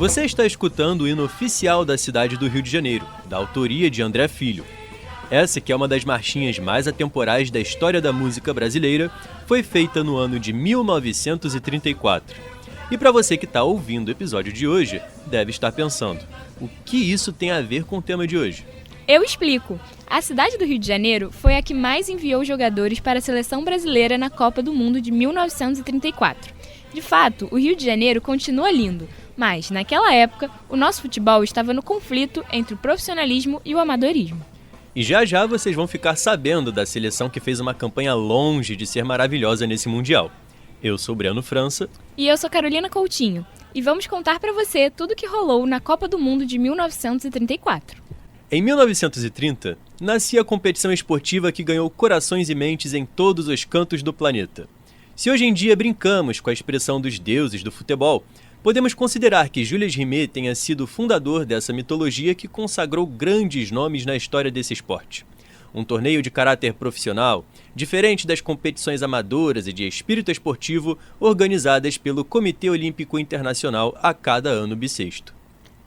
Você está escutando o hino oficial da cidade do Rio de Janeiro, da autoria de André Filho. Essa, que é uma das marchinhas mais atemporais da história da música brasileira, foi feita no ano de 1934. E para você que está ouvindo o episódio de hoje, deve estar pensando, o que isso tem a ver com o tema de hoje? Eu explico. A cidade do Rio de Janeiro foi a que mais enviou jogadores para a seleção brasileira na Copa do Mundo de 1934. De fato, o Rio de Janeiro continua lindo, mas, naquela época, o nosso futebol estava no conflito entre o profissionalismo e o amadorismo. E já vocês vão ficar sabendo da seleção que fez uma campanha longe de ser maravilhosa nesse Mundial. Eu sou Breno França. E eu sou Carolina Coutinho. E vamos contar para você tudo o que rolou na Copa do Mundo de 1934. Em 1930, nascia a competição esportiva que ganhou corações e mentes em todos os cantos do planeta. Se hoje em dia brincamos com a expressão dos deuses do futebol, podemos considerar que Jules Rimet tenha sido o fundador dessa mitologia que consagrou grandes nomes na história desse esporte. Um torneio de caráter profissional, diferente das competições amadoras e de espírito esportivo organizadas pelo Comitê Olímpico Internacional a cada ano bissexto.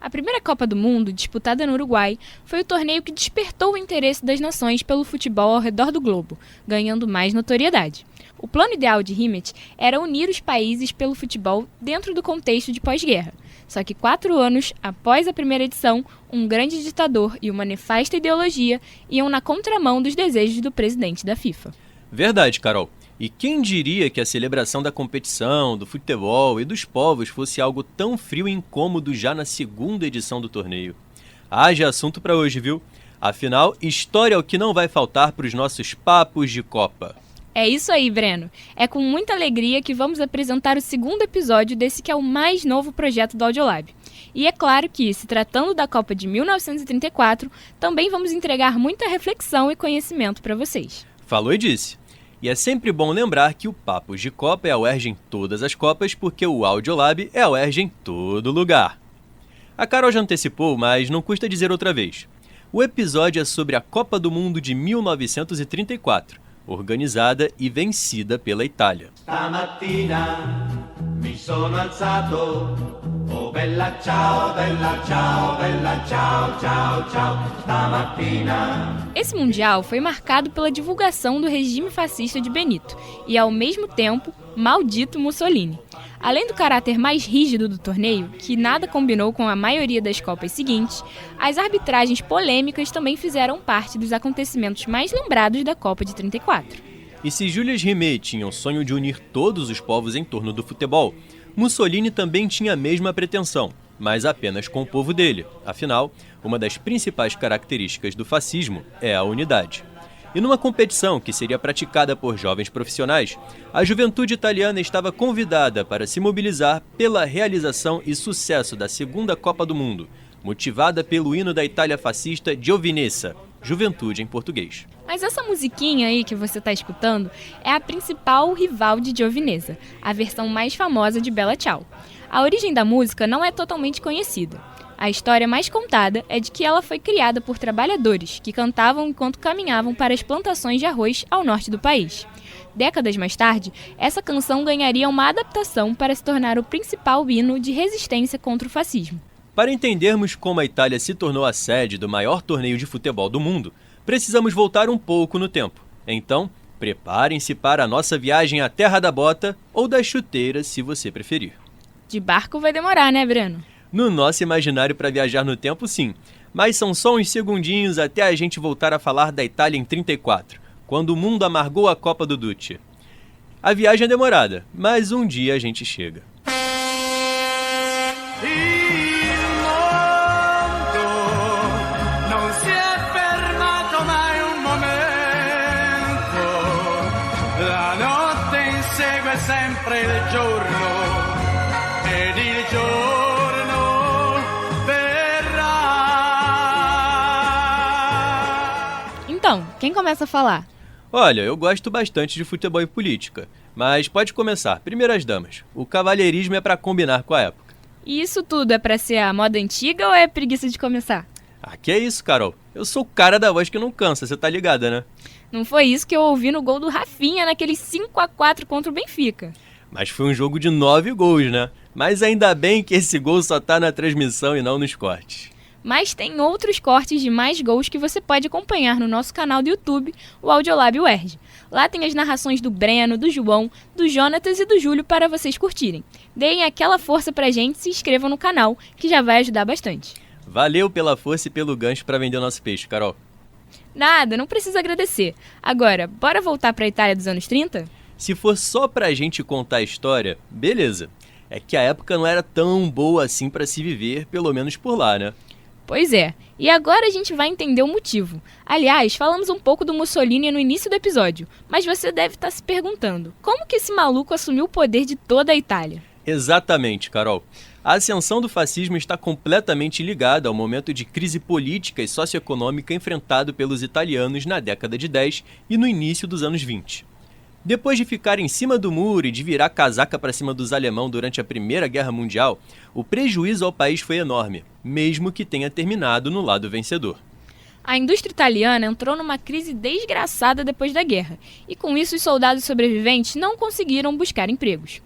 A primeira Copa do Mundo, disputada no Uruguai, foi o torneio que despertou o interesse das nações pelo futebol ao redor do globo, ganhando mais notoriedade. O plano ideal de Rimet era unir os países pelo futebol dentro do contexto de pós-guerra. Só que 4 anos após a primeira edição, um grande ditador e uma nefasta ideologia iam na contramão dos desejos do presidente da FIFA. Verdade, Carol. E quem diria que a celebração da competição, do futebol e dos povos fosse algo tão frio e incômodo já na segunda edição do torneio? Haja assunto para hoje, viu? Afinal, história é o que não vai faltar para os nossos papos de Copa. É isso aí, Breno. É com muita alegria que vamos apresentar o segundo episódio desse que é o mais novo projeto do Audiolab. E é claro que, se tratando da Copa de 1934, também vamos entregar muita reflexão e conhecimento para vocês. Falou e disse. E é sempre bom lembrar que o Papos de Copa é a UERJ em todas as Copas, porque o Audiolab é a UERJ em todo lugar. A Carol já antecipou, mas não custa dizer outra vez. O episódio é sobre a Copa do Mundo de 1934, organizada e vencida pela Itália. Stamattina mi sono alzato, oh bella ciao, bella ciao, bella ciao, ciao, ciao, stamattina. Esse Mundial foi marcado pela divulgação do regime fascista de Benito e, ao mesmo tempo, maldito Mussolini. Além do caráter mais rígido do torneio, que nada combinou com a maioria das Copas seguintes, as arbitragens polêmicas também fizeram parte dos acontecimentos mais lembrados da Copa de 34. E se Jules Rimet tinha o sonho de unir todos os povos em torno do futebol, Mussolini também tinha a mesma pretensão, mas apenas com o povo dele. Afinal, uma das principais características do fascismo é a unidade. E numa competição que seria praticada por jovens profissionais, a juventude italiana estava convidada para se mobilizar pela realização e sucesso da segunda Copa do Mundo, motivada pelo hino da Itália fascista Giovinezza, juventude em português. Mas essa musiquinha aí que você está escutando é a principal rival de Giovinezza, a versão mais famosa de Bella Ciao. A origem da música não é totalmente conhecida. A história mais contada é de que ela foi criada por trabalhadores que cantavam enquanto caminhavam para as plantações de arroz ao norte do país. Décadas mais tarde, essa canção ganharia uma adaptação para se tornar o principal hino de resistência contra o fascismo. Para entendermos como a Itália se tornou a sede do maior torneio de futebol do mundo, precisamos voltar um pouco no tempo. Então, preparem-se para a nossa viagem à Terra da Bota ou das chuteiras, se você preferir. De barco vai demorar, né, Breno? No nosso imaginário para viajar no tempo, sim. Mas são só uns segundinhos até a gente voltar a falar da Itália em 34, quando o mundo amargou a Copa do Duce. A viagem é demorada, mas um dia a gente chega. Sempre il giorno ed il giorno verrà. Então, quem começa a falar? Olha, eu gosto bastante de futebol e política, mas pode começar. Primeiras damas. O cavalheirismo é para combinar com a época. E isso tudo é pra ser a moda antiga ou é preguiça de começar? Ah, que é isso, Carol? Eu sou o cara da voz que não cansa, você tá ligada, né? Não foi isso que eu ouvi no gol do Rafinha naquele 5-4 contra o Benfica. Mas foi um jogo de 9 gols, né? Mas ainda bem que esse gol só tá na transmissão e não nos cortes. Mas tem outros cortes de mais gols que você pode acompanhar no nosso canal do YouTube, o Audiolab UERJ. Lá tem as narrações do Breno, do João, do Jonatas e do Júlio para vocês curtirem. Deem aquela força pra gente e se inscrevam no canal, que já vai ajudar bastante. Valeu pela força e pelo gancho para vender o nosso peixe, Carol. Nada, não precisa agradecer. Agora, bora voltar pra Itália dos anos 30? Se for só pra gente contar a história, beleza. É que a época não era tão boa assim pra se viver, pelo menos por lá, né? Pois é, e agora a gente vai entender o motivo. Aliás, falamos um pouco do Mussolini no início do episódio, mas você deve estar se perguntando, como que esse maluco assumiu o poder de toda a Itália? Exatamente, Carol. A ascensão do fascismo está completamente ligada ao momento de crise política e socioeconômica enfrentado pelos italianos na década de 10 e no início dos anos 20. Depois de ficar em cima do muro e de virar casaca para cima dos alemães durante a Primeira Guerra Mundial, o prejuízo ao país foi enorme, mesmo que tenha terminado no lado vencedor. A indústria italiana entrou numa crise desgraçada depois da guerra, e com isso os soldados sobreviventes não conseguiram buscar empregos.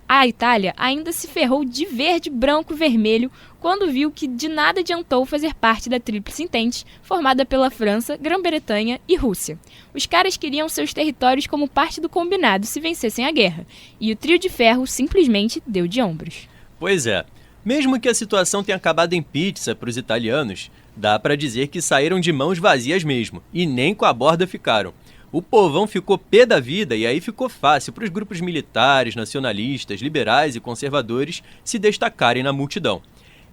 A Itália ainda se ferrou de verde, branco e vermelho quando viu que de nada adiantou fazer parte da Tríplice Entente, formada pela França, Grã-Bretanha e Rússia. Os caras queriam seus territórios como parte do combinado se vencessem a guerra, e o trio de ferro simplesmente deu de ombros. Pois é, mesmo que a situação tenha acabado em pizza para os italianos, dá para dizer que saíram de mãos vazias mesmo, e nem com a borda ficaram. O povão ficou pé da vida e aí ficou fácil para os grupos militares, nacionalistas, liberais e conservadores se destacarem na multidão.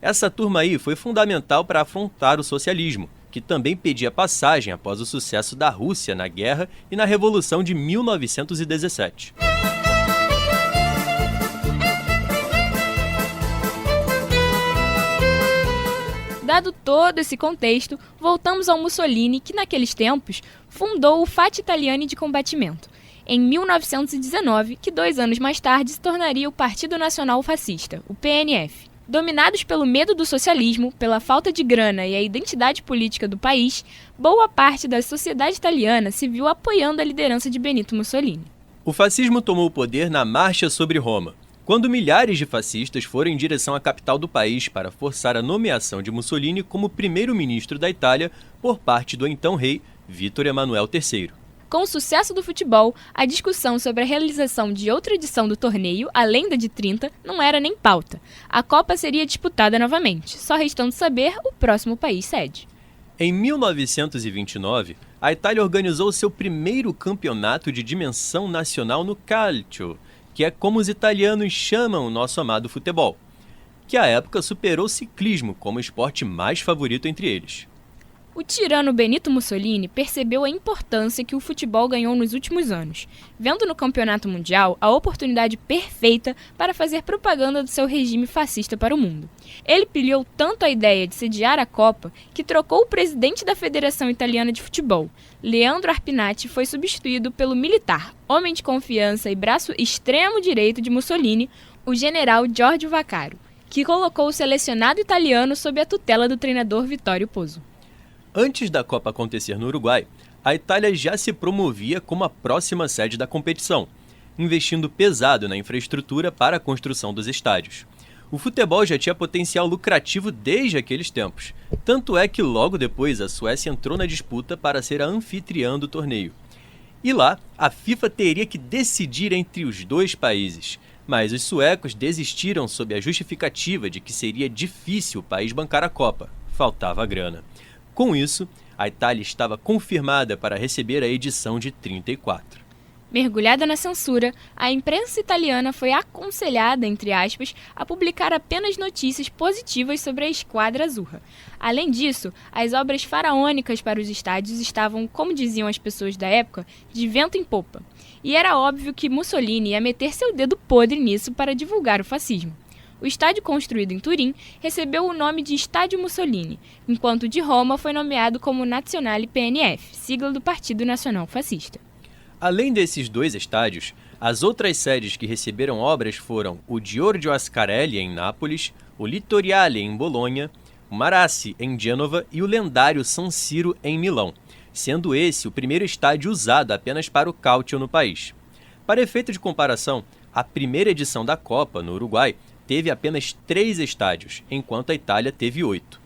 Essa turma aí foi fundamental para afrontar o socialismo, que também pedia passagem após o sucesso da Rússia na guerra e na Revolução de 1917. Dado todo esse contexto, voltamos ao Mussolini, que naqueles tempos fundou o Fatti Italiani de Combattimento, em 1919, que 2 anos mais tarde se tornaria o Partido Nacional Fascista, o PNF. Dominados pelo medo do socialismo, pela falta de grana e a identidade política do país, boa parte da sociedade italiana se viu apoiando a liderança de Benito Mussolini. O fascismo tomou o poder na Marcha sobre Roma, quando milhares de fascistas foram em direção à capital do país para forçar a nomeação de Mussolini como primeiro-ministro da Itália por parte do então rei Vítor Emanuel III. Com o sucesso do futebol, a discussão sobre a realização de outra edição do torneio, além da de 30, não era nem pauta. A Copa seria disputada novamente, só restando saber o próximo país sede. Em 1929, a Itália organizou seu primeiro campeonato de dimensão nacional no calcio, que é como os italianos chamam o nosso amado futebol, que à época superou o ciclismo como o esporte mais favorito entre eles. O tirano Benito Mussolini percebeu a importância que o futebol ganhou nos últimos anos, vendo no Campeonato Mundial a oportunidade perfeita para fazer propaganda do seu regime fascista para o mundo. Ele pilhou tanto a ideia de sediar a Copa que trocou o presidente da Federação Italiana de Futebol. Leandro Arpinati foi substituído pelo militar, homem de confiança e braço extremo direito de Mussolini, o general Giorgio Vaccaro, que colocou o selecionado italiano sob a tutela do treinador Vittorio Pozzo. Antes da Copa acontecer no Uruguai, a Itália já se promovia como a próxima sede da competição, investindo pesado na infraestrutura para a construção dos estádios. O futebol já tinha potencial lucrativo desde aqueles tempos, tanto é que logo depois a Suécia entrou na disputa para ser a anfitriã do torneio. E lá, a FIFA teria que decidir entre os dois países, mas os suecos desistiram sob a justificativa de que seria difícil o país bancar a Copa, faltava grana. Com isso, a Itália estava confirmada para receber a edição de 34. Mergulhada na censura, a imprensa italiana foi aconselhada, entre aspas, a publicar apenas notícias positivas sobre a Esquadra Azzurra. Além disso, as obras faraônicas para os estádios estavam, como diziam as pessoas da época, de vento em popa. E era óbvio que Mussolini ia meter seu dedo podre nisso para divulgar o fascismo. O estádio construído em Turim recebeu o nome de Estádio Mussolini, enquanto o de Roma foi nomeado como Nazionale PNF, sigla do Partido Nacional Fascista. Além desses dois estádios, as outras sedes que receberam obras foram o Giorgio Ascarelli, em Nápoles, o Litoriale, em Bolonha, o Marassi, em Gênova e o lendário San Siro, em Milão, sendo esse o primeiro estádio usado apenas para o calcio no país. Para efeito de comparação, a primeira edição da Copa, no Uruguai, teve apenas 3 estádios, enquanto a Itália teve 8.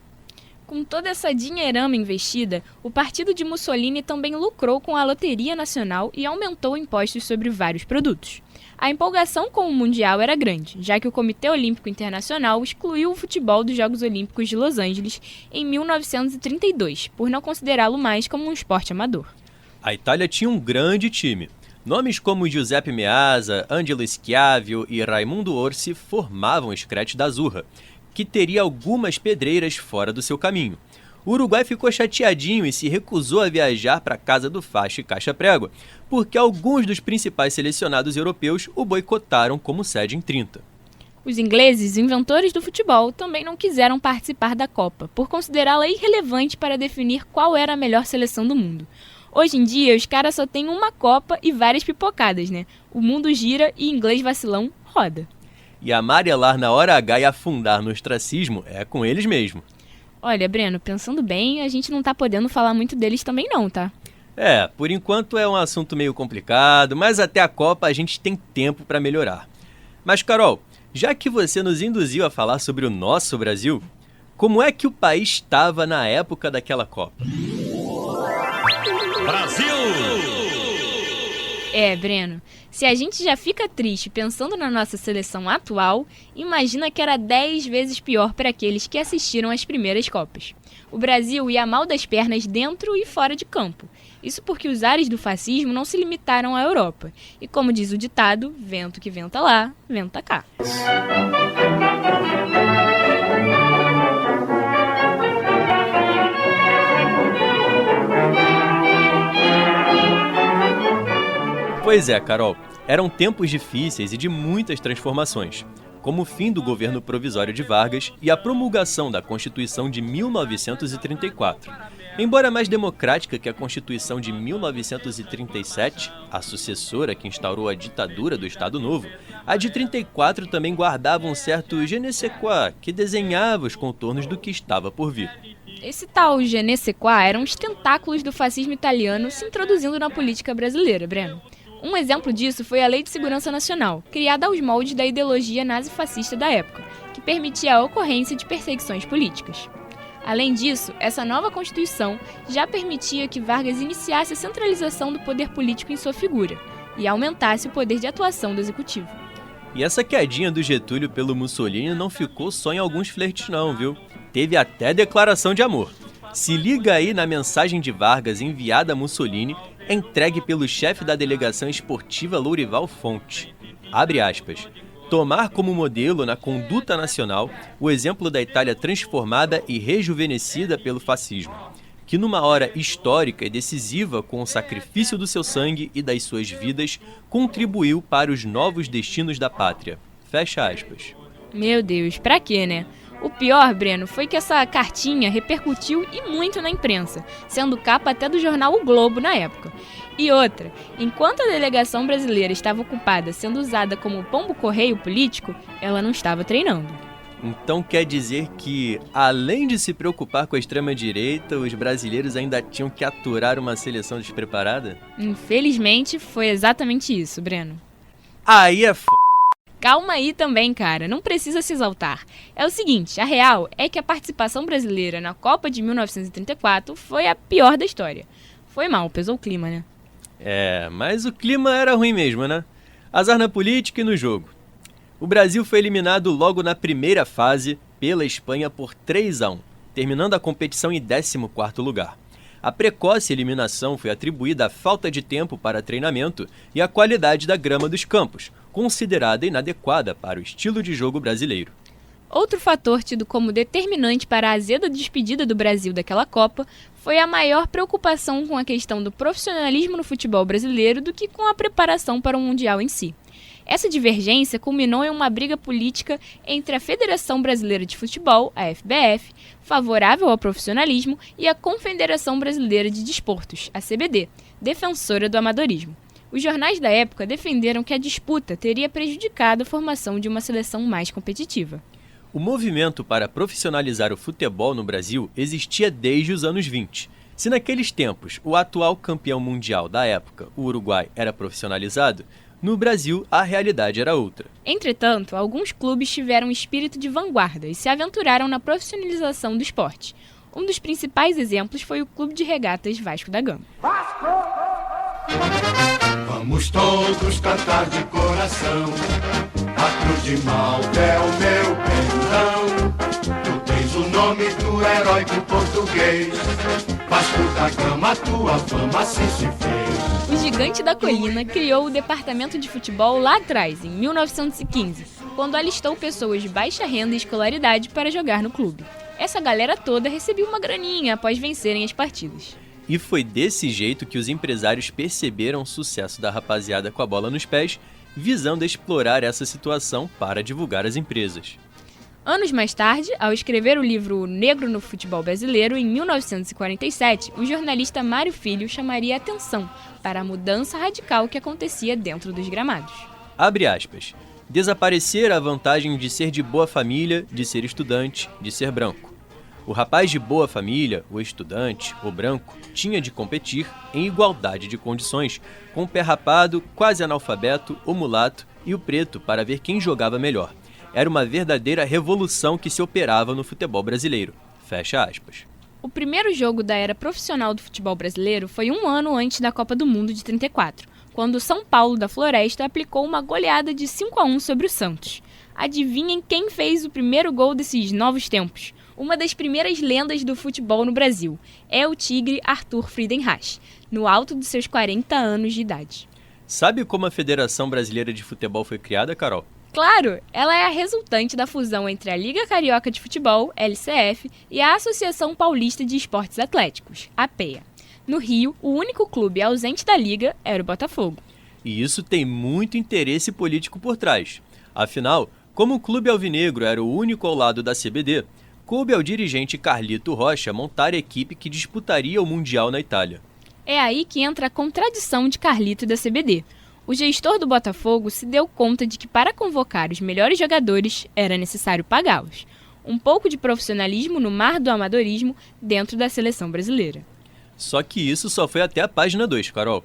Com toda essa dinheirama investida, o partido de Mussolini também lucrou com a Loteria Nacional e aumentou impostos sobre vários produtos. A empolgação com o Mundial era grande, já que o Comitê Olímpico Internacional excluiu o futebol dos Jogos Olímpicos de Los Angeles em 1932, por não considerá-lo mais como um esporte amador. A Itália tinha um grande time. Nomes como Giuseppe Meazza, Angelo Schiavio e Raimundo Orsi formavam o Scratch da Azzurra, que teria algumas pedreiras fora do seu caminho. O Uruguai ficou chateadinho e se recusou a viajar para a casa do Faixa e Caixa Prégua, porque alguns dos principais selecionados europeus o boicotaram como sede em 30. Os ingleses, inventores do futebol, também não quiseram participar da Copa, por considerá-la irrelevante para definir qual era a melhor seleção do mundo. Hoje em dia, os caras só têm uma Copa e várias pipocadas, né? O mundo gira e inglês vacilão roda. E amarelar na hora H e afundar no ostracismo é com eles mesmo. Olha, Breno, pensando bem, a gente não tá podendo falar muito deles também não, tá? Por enquanto é um assunto meio complicado, mas até a Copa a gente tem tempo para melhorar. Mas, Carol, já que você nos induziu a falar sobre o nosso Brasil, como é que o país estava na época daquela Copa? Brasil! Breno, se a gente já fica triste pensando na nossa seleção atual, imagina que era 10 vezes pior para aqueles que assistiram às primeiras Copas. O Brasil ia mal das pernas dentro e fora de campo. Isso porque os ares do fascismo não se limitaram à Europa. E como diz o ditado, vento que venta lá, venta cá. Pois é, Carol, eram tempos difíceis e de muitas transformações, como o fim do governo provisório de Vargas e a promulgação da Constituição de 1934. Embora mais democrática que a Constituição de 1937, a sucessora que instaurou a ditadura do Estado Novo, a de 34 também guardava um certo je ne sais quoi, que desenhava os contornos do que estava por vir. Esse tal je ne sais quoi eram os tentáculos do fascismo italiano se introduzindo na política brasileira, Breno. Um exemplo disso foi a Lei de Segurança Nacional, criada aos moldes da ideologia nazifascista da época, que permitia a ocorrência de perseguições políticas. Além disso, essa nova Constituição já permitia que Vargas iniciasse a centralização do poder político em sua figura e aumentasse o poder de atuação do Executivo. E essa quedinha do Getúlio pelo Mussolini não ficou só em alguns flertes não, viu? Teve até declaração de amor. Se liga aí na mensagem de Vargas enviada a Mussolini, entregue pelo chefe da delegação esportiva Lourival Fonte. Abre aspas. Tomar como modelo na conduta nacional o exemplo da Itália transformada e rejuvenescida pelo fascismo, que numa hora histórica e decisiva com o sacrifício do seu sangue e das suas vidas, contribuiu para os novos destinos da pátria. Fecha aspas. Meu Deus, pra quê, né? O pior, Breno, foi que essa cartinha repercutiu e muito na imprensa, sendo capa até do jornal O Globo na época. E outra, enquanto a delegação brasileira estava ocupada sendo usada como pombo-correio político, ela não estava treinando. Então quer dizer que, além de se preocupar com a extrema-direita, os brasileiros ainda tinham que aturar uma seleção despreparada? Infelizmente, foi exatamente isso, Breno. Aí é Calma aí também, cara, não precisa se exaltar. É o seguinte, a real é que a participação brasileira na Copa de 1934 foi a pior da história. Foi mal, pesou o clima, né? Mas o clima era ruim mesmo, né? Azar na política e no jogo. O Brasil foi eliminado logo na primeira fase pela Espanha por 3-1, terminando a competição em 14º lugar. A precoce eliminação foi atribuída à falta de tempo para treinamento e à qualidade da grama dos campos, considerada inadequada para o estilo de jogo brasileiro. Outro fator tido como determinante para a azeda despedida do Brasil daquela Copa foi a maior preocupação com a questão do profissionalismo no futebol brasileiro do que com a preparação para o Mundial em si. Essa divergência culminou em uma briga política entre a Federação Brasileira de Futebol, a FBF, favorável ao profissionalismo, e a Confederação Brasileira de Desportos, a CBD, defensora do amadorismo. Os jornais da época defenderam que a disputa teria prejudicado a formação de uma seleção mais competitiva. O movimento para profissionalizar o futebol no Brasil existia desde os anos 20. Se naqueles tempos o atual campeão mundial da época, o Uruguai, era profissionalizado, No Brasil, a realidade era outra. Entretanto, alguns clubes tiveram espírito de vanguarda e se aventuraram na profissionalização do esporte. Um dos principais exemplos foi o Clube de Regatas Vasco da Gama. Vamos todos cantar de coração, a cruz de Malta é o meu pendão. Tu tens o nome do heróico português, Vasco da Gama, a tua fama assim se fez. O Gigante da Colina criou o departamento de futebol lá atrás, em 1915, quando alistou pessoas de baixa renda e escolaridade para jogar no clube. Essa galera toda recebia uma graninha após vencerem as partidas. E foi desse jeito que os empresários perceberam o sucesso da rapaziada com a bola nos pés, visando explorar essa situação para divulgar as empresas. Anos mais tarde, ao escrever o livro O Negro no Futebol Brasileiro, em 1947, o jornalista Mário Filho chamaria a atenção para a mudança radical que acontecia dentro dos gramados. Abre aspas. Desaparecer a vantagem de ser de boa família, de ser estudante, de ser branco. O rapaz de boa família, o estudante, o branco, tinha de competir em igualdade de condições com o pé rapado, quase analfabeto, o mulato e o preto para ver quem jogava melhor. Era uma verdadeira revolução que se operava no futebol brasileiro. Fecha aspas. O primeiro jogo da era profissional do futebol brasileiro foi um ano antes da Copa do Mundo de 34, quando o São Paulo da Floresta aplicou uma goleada de 5-1 sobre o Santos. Adivinhem quem fez o primeiro gol desses novos tempos? Uma das primeiras lendas do futebol no Brasil. É o tigre Arthur Friedenreich, no alto dos seus 40 anos de idade. Sabe como a Federação Brasileira de Futebol foi criada, Carol? Claro, ela é a resultante da fusão entre a Liga Carioca de Futebol, LCF, e a Associação Paulista de Esportes Atléticos, APEA. No Rio, o único clube ausente da Liga era o Botafogo. E isso tem muito interesse político por trás. Afinal, como o Clube Alvinegro era o único ao lado da CBD, coube ao dirigente Carlito Rocha montar a equipe que disputaria o Mundial na Itália. É aí que entra a contradição de Carlito e da CBD. O gestor do Botafogo se deu conta de que para convocar os melhores jogadores era necessário pagá-los. Um pouco de profissionalismo no mar do amadorismo dentro da seleção brasileira. Só que isso só foi até a página 2, Carol.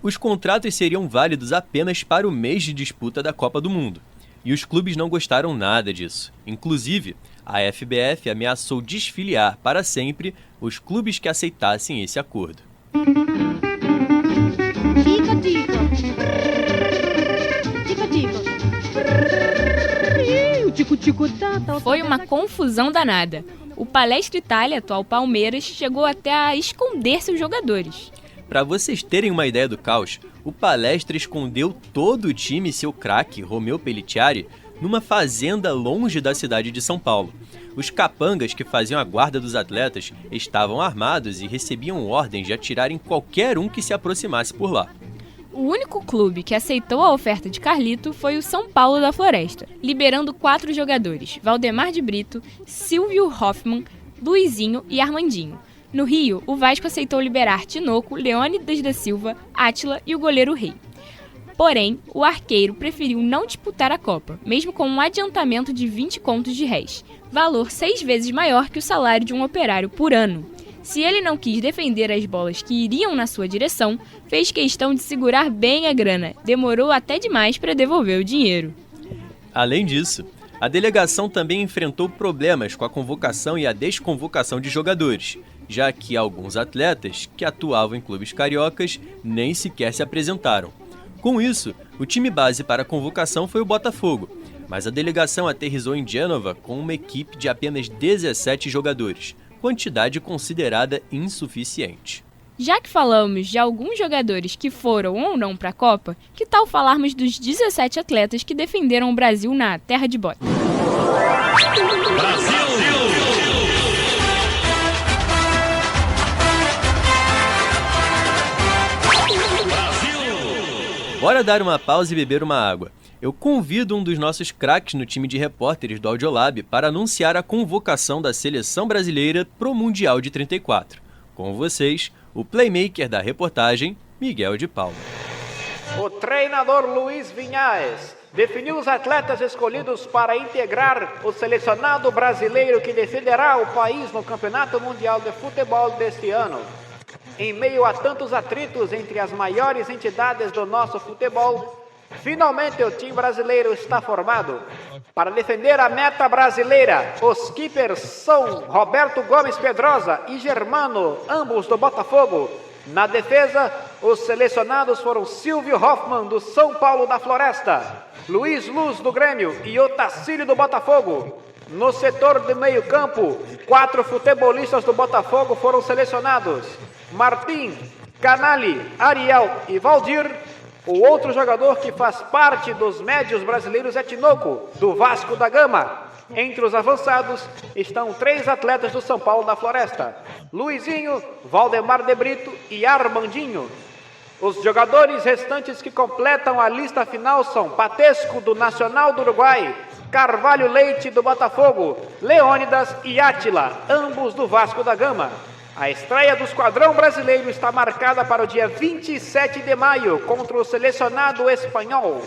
Os contratos seriam válidos apenas para o mês de disputa da Copa do Mundo. E os clubes não gostaram nada disso. Inclusive, a FBF ameaçou desfiliar para sempre os clubes que aceitassem esse acordo. Foi uma confusão danada. O Palestra Itália, atual Palmeiras, chegou até a esconder seus jogadores. Para vocês terem uma ideia do caos, o Palestra escondeu todo o time e seu craque, Romeu Pelliciari, numa fazenda longe da cidade de São Paulo. Os capangas que faziam a guarda dos atletas estavam armados e recebiam ordens de atirar em qualquer um que se aproximasse por lá. O único clube que aceitou a oferta de Carlito foi o São Paulo da Floresta, liberando 4 jogadores, Valdemar de Brito, Silvio Hoffmann, Luizinho e Armandinho. No Rio, o Vasco aceitou liberar Tinoco, Leônidas da Silva, Átila e o goleiro Rei. Porém, o arqueiro preferiu não disputar a Copa, mesmo com um adiantamento de 20 contos de réis, valor 6 vezes maior que o salário de um operário por ano. Se ele não quis defender as bolas que iriam na sua direção, fez questão de segurar bem a grana, demorou até demais para devolver o dinheiro. Além disso, a delegação também enfrentou problemas com a convocação e a desconvocação de jogadores, já que alguns atletas que atuavam em clubes cariocas nem sequer se apresentaram. Com isso, o time base para a convocação foi o Botafogo, mas a delegação aterrissou em Gênova com uma equipe de apenas 17 jogadores, quantidade considerada insuficiente. Já que falamos de alguns jogadores que foram ou não para a Copa, que tal falarmos dos 17 atletas que defenderam o Brasil na terra de bota? Brasil! Bora dar uma pausa e beber uma água. Eu convido um dos nossos craques no time de repórteres do Audiolab para anunciar a convocação da seleção brasileira pro Mundial de 34. Com vocês, o playmaker da reportagem, Miguel de Paula. O treinador Luiz Vinhais definiu os atletas escolhidos para integrar o selecionado brasileiro que defenderá o país no Campeonato Mundial de Futebol deste ano. Em meio a tantos atritos entre as maiores entidades do nosso futebol, Finalmente o time brasileiro está formado. Para defender a meta brasileira, os keepers são Roberto Gomes Pedrosa e Germano, ambos do Botafogo. Na defesa, os selecionados foram Silvio Hoffmann, do São Paulo da Floresta, Luiz Luz, do Grêmio, e Otacílio, do Botafogo. No setor de meio campo, 4 futebolistas do Botafogo foram selecionados: Martim, Canali, Ariel e Valdir. O outro jogador que faz parte dos médios brasileiros é Tinoco, do Vasco da Gama. Entre os avançados estão 3 atletas do São Paulo da Floresta: Luizinho, Valdemar de Brito e Armandinho. Os jogadores restantes que completam a lista final são Patesco, do Nacional do Uruguai, Carvalho Leite, do Botafogo, Leônidas e Átila, ambos do Vasco da Gama. A estreia do esquadrão brasileiro está marcada para o dia 27 de maio, contra o selecionado espanhol.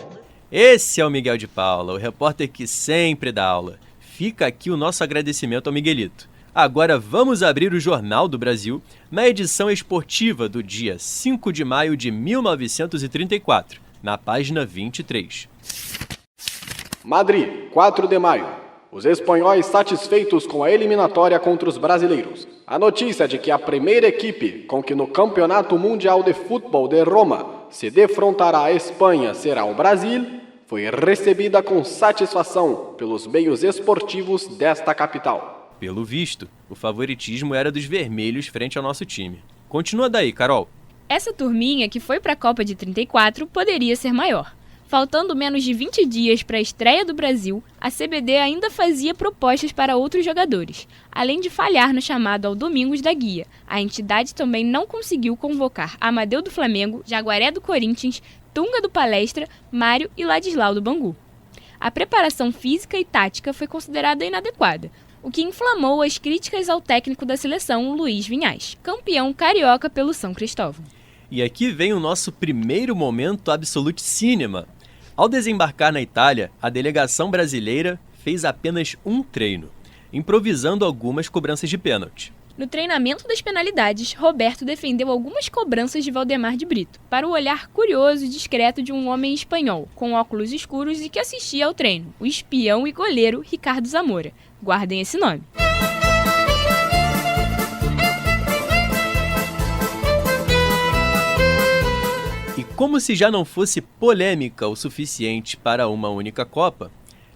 Esse é o Miguel de Paula, o repórter que sempre dá aula. Fica aqui o nosso agradecimento ao Miguelito. Agora vamos abrir o Jornal do Brasil na edição esportiva do dia 5 de maio de 1934, na página 23. Madrid, 4 de maio. Os espanhóis satisfeitos com a eliminatória contra os brasileiros. A notícia de que a primeira equipe com que no Campeonato Mundial de Futebol de Roma se defrontará a Espanha será o Brasil foi recebida com satisfação pelos meios esportivos desta capital. Pelo visto, o favoritismo era dos vermelhos frente ao nosso time. Continua daí, Carol. Essa turminha que foi para a Copa de 34 poderia ser maior. Faltando menos de 20 dias para a estreia do Brasil, a CBD ainda fazia propostas para outros jogadores. Além de falhar no chamado ao Domingos da Guia, a entidade também não conseguiu convocar Amadeu do Flamengo, Jaguaré do Corinthians, Tunga do Palestra, Mário e Ladislau do Bangu. A preparação física e tática foi considerada inadequada, o que inflamou as críticas ao técnico da seleção, Luiz Vinhais, campeão carioca pelo São Cristóvão. E aqui vem o nosso primeiro momento Absolute Cinema. Ao desembarcar na Itália, a delegação brasileira fez apenas um treino, improvisando algumas cobranças de pênalti. No treinamento das penalidades, Roberto defendeu algumas cobranças de Valdemar de Brito, para o olhar curioso e discreto de um homem espanhol, com óculos escuros e que assistia ao treino, o espião e goleiro Ricardo Zamora. Guardem esse nome. E como se já não fosse polêmica o suficiente para uma única Copa,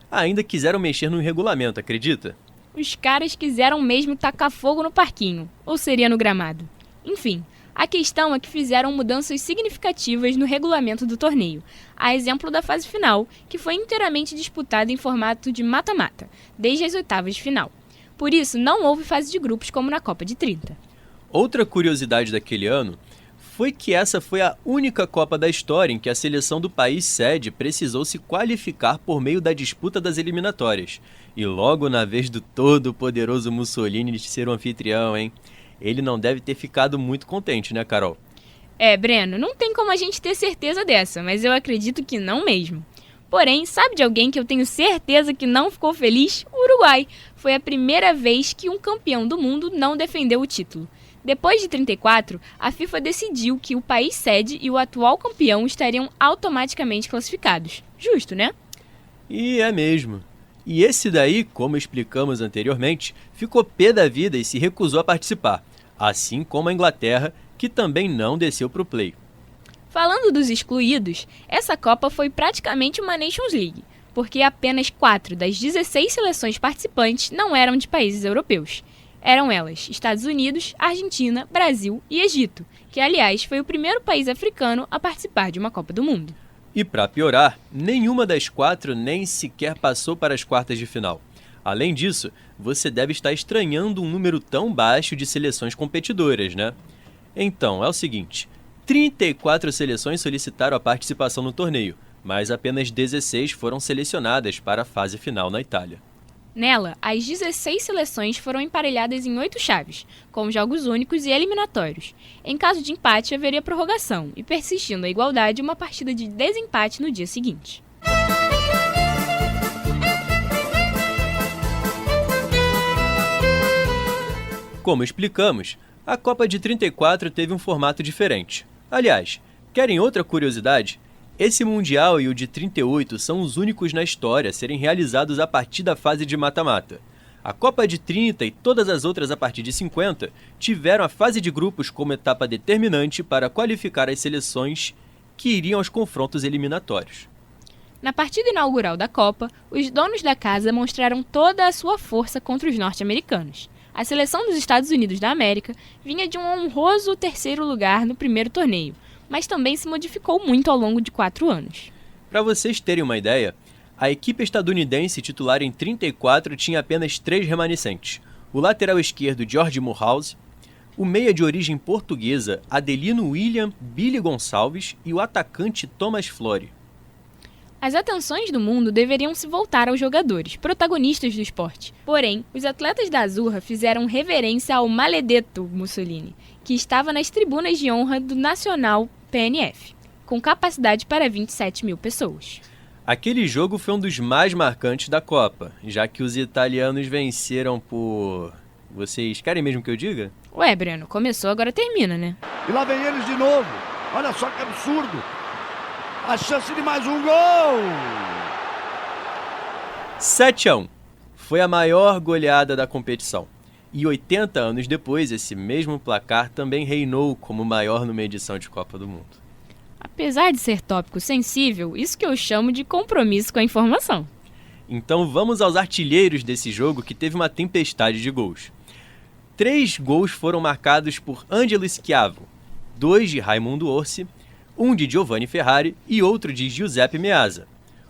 ainda quiseram mexer no regulamento, acredita? Os caras quiseram mesmo tacar fogo no parquinho, ou seria no gramado. Enfim, a questão é que fizeram mudanças significativas no regulamento do torneio, a exemplo da fase final, que foi inteiramente disputada em formato de mata-mata, desde as oitavas de final. Por isso, não houve fase de grupos como na Copa de 30. Outra curiosidade daquele ano foi que essa foi a única Copa da história em que a seleção do país sede precisou se qualificar por meio da disputa das eliminatórias. E logo na vez do todo-poderoso Mussolini de ser o anfitrião, hein? Ele não deve ter ficado muito contente, né, Carol? Breno, não tem como a gente ter certeza dessa, mas eu acredito que não mesmo. Porém, sabe de alguém que eu tenho certeza que não ficou feliz? O Uruguai. Foi a primeira vez que um campeão do mundo não defendeu o título. Depois de 34, a FIFA decidiu que o país sede e o atual campeão estariam automaticamente classificados. Justo, né? E é mesmo. E esse daí, como explicamos anteriormente, ficou pé da vida e se recusou a participar, assim como a Inglaterra, que também não desceu para o play. Falando dos excluídos, essa Copa foi praticamente uma Nations League, porque apenas 4 das 16 seleções participantes não eram de países europeus. Eram elas Estados Unidos, Argentina, Brasil e Egito, que aliás foi o primeiro país africano a participar de uma Copa do Mundo. E para piorar, nenhuma das 4 nem sequer passou para as quartas de final. Além disso, você deve estar estranhando um número tão baixo de seleções competidoras, né? Então, é o seguinte, 34 seleções solicitaram a participação no torneio, mas apenas 16 foram selecionadas para a fase final na Itália. Nela, as 16 seleções foram emparelhadas em 8 chaves, com jogos únicos e eliminatórios. Em caso de empate, haveria prorrogação e, persistindo a igualdade, uma partida de desempate no dia seguinte. Como explicamos, a Copa de 34 teve um formato diferente. Aliás, querem outra curiosidade? Esse Mundial e o de 38 são os únicos na história a serem realizados a partir da fase de mata-mata. A Copa de 30 e todas as outras a partir de 50 tiveram a fase de grupos como etapa determinante para qualificar as seleções que iriam aos confrontos eliminatórios. Na partida inaugural da Copa, os donos da casa mostraram toda a sua força contra os norte-americanos. A seleção dos Estados Unidos da América vinha de um honroso terceiro lugar no primeiro torneio, mas também se modificou muito ao longo de 4 anos. Para vocês terem uma ideia, a equipe estadunidense titular em 34 tinha apenas 3 remanescentes. O lateral esquerdo George Moorhouse, o meia de origem portuguesa Adelino William Billy Gonçalves e o atacante Thomas Flore. As atenções do mundo deveriam se voltar aos jogadores, protagonistas do esporte. Porém, os atletas da Azurra fizeram reverência ao Maledetto Mussolini, que estava nas tribunas de honra do Nacional PNF, com capacidade para 27 mil pessoas. Aquele jogo foi um dos mais marcantes da Copa, já que os italianos venceram por... Vocês querem mesmo que eu diga? Ué, Breno, começou, agora termina, né? E lá vem eles de novo. Olha só que absurdo. A chance de mais um gol. 7-1. Foi a maior goleada da competição. E 80 anos depois, esse mesmo placar também reinou como o maior numa edição de Copa do Mundo. Apesar de ser tópico sensível, isso que eu chamo de compromisso com a informação. Então vamos aos artilheiros desse jogo que teve uma tempestade de gols. 3 gols foram marcados por Angelo Schiavo, 2 de Raimundo Orsi, 1 de Giovanni Ferrari e outro de Giuseppe Meazza.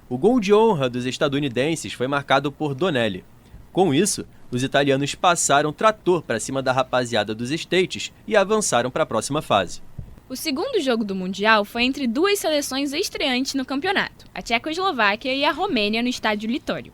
O gol de honra dos estadunidenses foi marcado por Donelli. Com isso, os italianos passaram trator para cima da rapaziada dos States e avançaram para a próxima fase. O segundo jogo do Mundial foi entre 2 seleções estreantes no campeonato, a Tchecoslováquia e a Romênia no estádio Litório.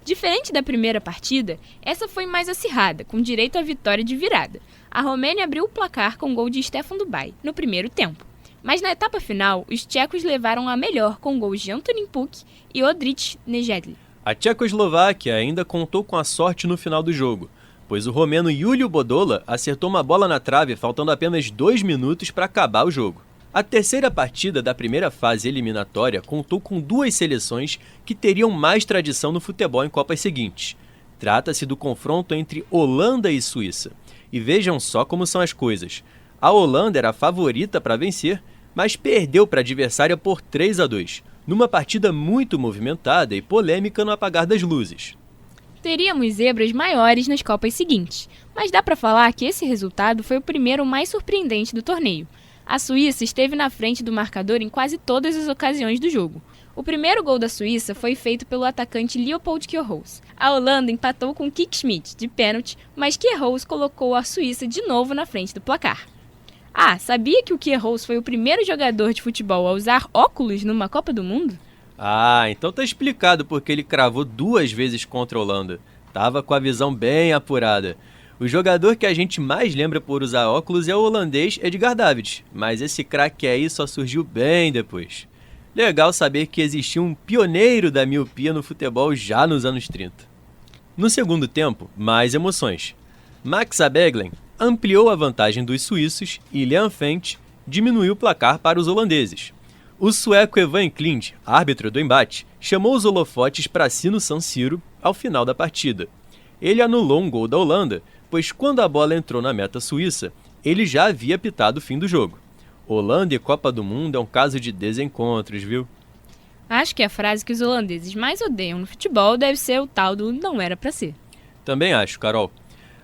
Diferente da primeira partida, essa foi mais acirrada, com direito à vitória de virada. A Romênia abriu o placar com gol de Stefan Dubaj no primeiro tempo. Mas na etapa final, os tchecos levaram a melhor com gols de Antonín Puk e Odrić Nejedly. A Tchecoslováquia ainda contou com a sorte no final do jogo, pois o romeno Julio Bodola acertou uma bola na trave faltando apenas 2 minutos para acabar o jogo. A terceira partida da primeira fase eliminatória contou com 2 seleções que teriam mais tradição no futebol em Copas seguintes. Trata-se do confronto entre Holanda e Suíça. E vejam só como são as coisas. A Holanda era a favorita para vencer, mas perdeu para a adversária por 3-2, numa partida muito movimentada e polêmica no apagar das luzes. Teríamos zebras maiores nas Copas seguintes, mas dá para falar que esse resultado foi o primeiro mais surpreendente do torneio. A Suíça esteve na frente do marcador em quase todas as ocasiões do jogo. O primeiro gol da Suíça foi feito pelo atacante Leopold Queiroz. A Holanda empatou com Kik Schmid, de pênalti, mas Queiroz colocou a Suíça de novo na frente do placar. Ah, sabia que o Queiroz foi o primeiro jogador de futebol a usar óculos numa Copa do Mundo? Ah, então tá explicado porque ele cravou 2 vezes contra a Holanda. Tava com a visão bem apurada. O jogador que a gente mais lembra por usar óculos é o holandês Edgar Davids, mas esse craque aí só surgiu bem depois. Legal saber que existia um pioneiro da miopia no futebol já nos anos 30. No segundo tempo, mais emoções. Max Abeglen ampliou a vantagem dos suíços e Leon Fent diminuiu o placar para os holandeses. O sueco Evan Klint, árbitro do embate, chamou os holofotes para si no San Siro ao final da partida. Ele anulou um gol da Holanda, pois quando a bola entrou na meta suíça, ele já havia apitado o fim do jogo. Holanda e Copa do Mundo é um caso de desencontros, viu? Acho que a frase que os holandeses mais odeiam no futebol deve ser o tal do não era pra ser. Também acho, Carol.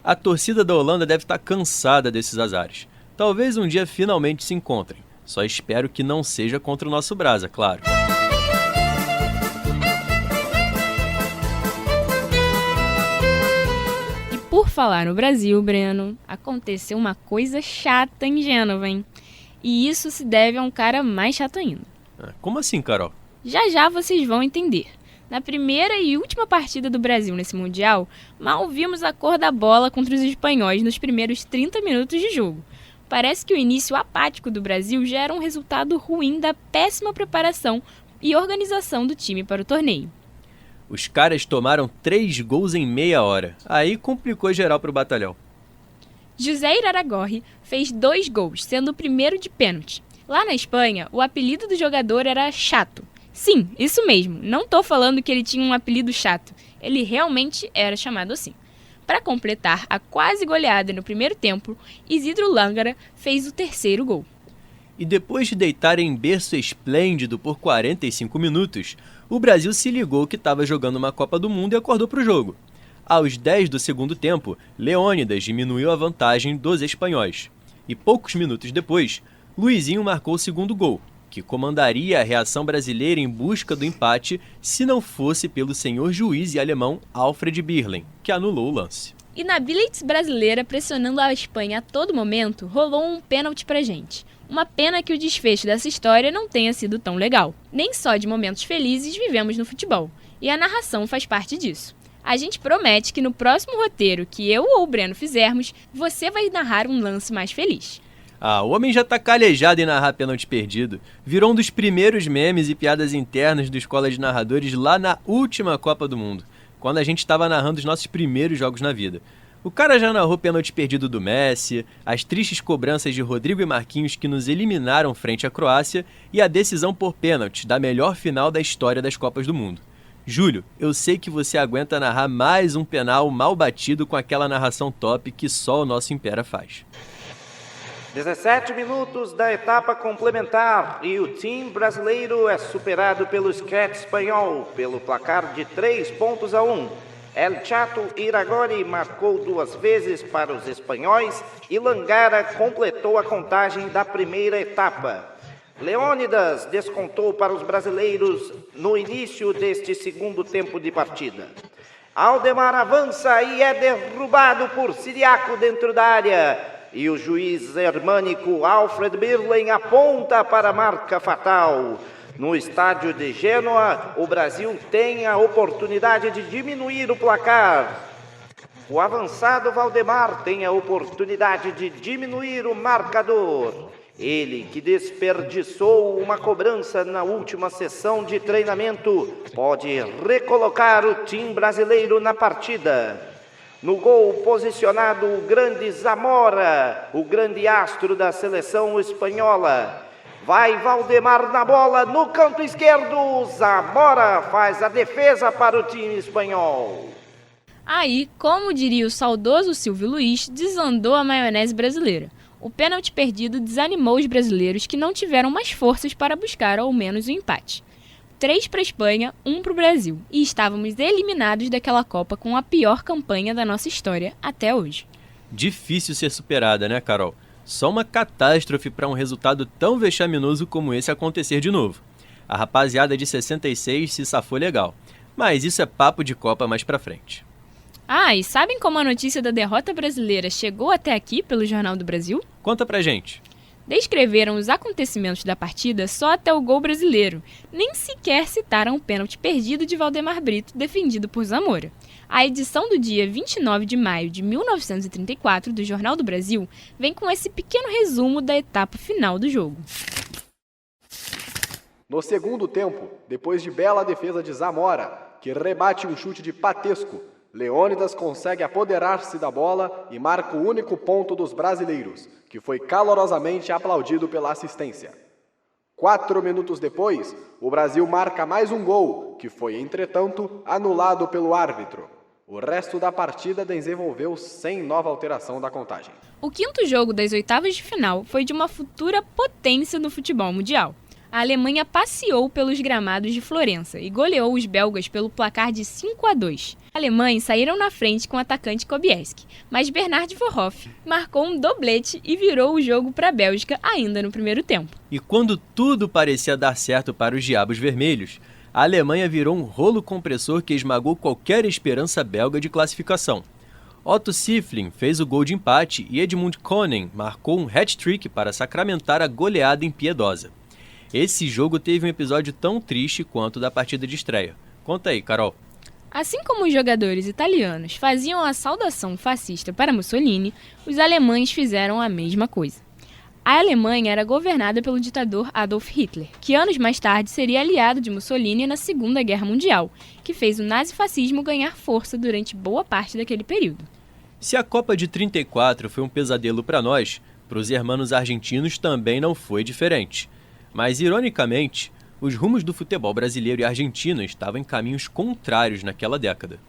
A torcida da Holanda deve estar cansada desses azares. Talvez um dia finalmente se encontrem. Só espero que não seja contra o nosso Brasa, claro. E por falar no Brasil, Breno, aconteceu uma coisa chata em Gênova, hein? E isso se deve a um cara mais chato ainda. Como assim, Carol? Já já vocês vão entender. Na primeira e última partida do Brasil nesse Mundial, mal vimos a cor da bola contra os espanhóis nos primeiros 30 minutos de jogo. Parece que o início apático do Brasil já era um resultado ruim da péssima preparação e organização do time para o torneio. Os caras tomaram 3 gols em meia hora. Aí complicou geral para o batalhão. José Iraragorri fez 2 gols, sendo o primeiro de pênalti. Lá na Espanha, o apelido do jogador era Chato. Sim, isso mesmo, não tô falando que ele tinha um apelido chato, ele realmente era chamado assim. Para completar a quase goleada no primeiro tempo, Isidro Langara fez o terceiro gol. E depois de deitar em berço esplêndido por 45 minutos, o Brasil se ligou que estava jogando uma Copa do Mundo e acordou para o jogo. Aos 10 do segundo tempo, Leônidas diminuiu a vantagem dos espanhóis. E poucos minutos depois, Luizinho marcou o segundo gol, que comandaria a reação brasileira em busca do empate se não fosse pelo senhor juiz e alemão Alfred Birlen, que anulou o lance. E na Blitz brasileira, pressionando a Espanha a todo momento, rolou um pênalti pra gente. Uma pena que o desfecho dessa história não tenha sido tão legal. Nem só de momentos felizes vivemos no futebol, e a narração faz parte disso. A gente promete que no próximo roteiro que eu ou o Breno fizermos, você vai narrar um lance mais feliz. O homem já tá calejado em narrar pênalti perdido. Virou um dos primeiros memes e piadas internas do Escola de Narradores lá na última Copa do Mundo, quando a gente estava narrando os nossos primeiros jogos na vida. O cara já narrou pênalti perdido do Messi, as tristes cobranças de Rodrigo e Marquinhos que nos eliminaram frente à Croácia e a decisão por pênalti da melhor final da história das Copas do Mundo. Júlio, eu sei que você aguenta narrar mais um penal mal batido com aquela narração top que só o nosso Impera faz. 17 minutos da etapa complementar e o time brasileiro é superado pelo sketch espanhol pelo placar de 3-1. El Chato Iragorri marcou 2 vezes para os espanhóis e Langara completou a contagem da primeira etapa. Leônidas descontou para os brasileiros no início deste segundo tempo de partida. Aldemar avança e é derrubado por Ciriaco dentro da área. E o juiz germânico Alfred Birlen aponta para a marca fatal. No estádio de Gênova, o Brasil tem a oportunidade de diminuir o placar. O avançado Valdemar tem a oportunidade de diminuir o marcador. Ele, que desperdiçou uma cobrança na última sessão de treinamento, pode recolocar o time brasileiro na partida. No gol posicionado o grande Zamora, o grande astro da seleção espanhola. Vai Valdemar na bola no canto esquerdo, Zamora faz a defesa para o time espanhol. Aí, como diria o saudoso Silvio Luiz, desandou a maionese brasileira. O pênalti perdido desanimou os brasileiros que não tiveram mais forças para buscar ao menos o empate. 3 para a Espanha, 1 para o Brasil. E estávamos eliminados daquela Copa com a pior campanha da nossa história até hoje. Difícil ser superada, né, Carol? Só uma catástrofe para um resultado tão vexaminoso como esse acontecer de novo. A rapaziada de 66 se safou legal. Mas isso é papo de Copa mais pra frente. E sabem como a notícia da derrota brasileira chegou até aqui pelo Jornal do Brasil? Conta pra gente. Descreveram os acontecimentos da partida só até o gol brasileiro. Nem sequer citaram o pênalti perdido de Valdemar Brito, defendido por Zamora. A edição do dia 29 de maio de 1934 do Jornal do Brasil vem com esse pequeno resumo da etapa final do jogo. No segundo tempo, depois de bela defesa de Zamora, que rebate um chute de Patesco, Leônidas consegue apoderar-se da bola e marca o único ponto dos brasileiros, que foi calorosamente aplaudido pela assistência. 4 minutos depois, o Brasil marca mais um gol, que foi, entretanto, anulado pelo árbitro. O resto da partida desenvolveu sem nova alteração da contagem. O quinto jogo das oitavas de final foi de uma futura potência no futebol mundial. A Alemanha passeou pelos gramados de Florença e goleou os belgas pelo placar de 5-2. Alemães saíram na frente com o atacante Kobieski, mas Bernard Voorhoff marcou um doblete e virou o jogo para a Bélgica ainda no primeiro tempo. E quando tudo parecia dar certo para os Diabos Vermelhos, a Alemanha virou um rolo compressor que esmagou qualquer esperança belga de classificação. Otto Siffling fez o gol de empate e Edmund Konen marcou um hat-trick para sacramentar a goleada impiedosa. Esse jogo teve um episódio tão triste quanto o da partida de estreia. Conta aí, Carol. Assim como os jogadores italianos faziam a saudação fascista para Mussolini, os alemães fizeram a mesma coisa. A Alemanha era governada pelo ditador Adolf Hitler, que anos mais tarde seria aliado de Mussolini na Segunda Guerra Mundial, que fez o nazifascismo ganhar força durante boa parte daquele período. Se a Copa de 34 foi um pesadelo para nós, Para os hermanos argentinos também não foi diferente. Mas, ironicamente, os rumos do futebol brasileiro e argentino estavam em caminhos contrários naquela década.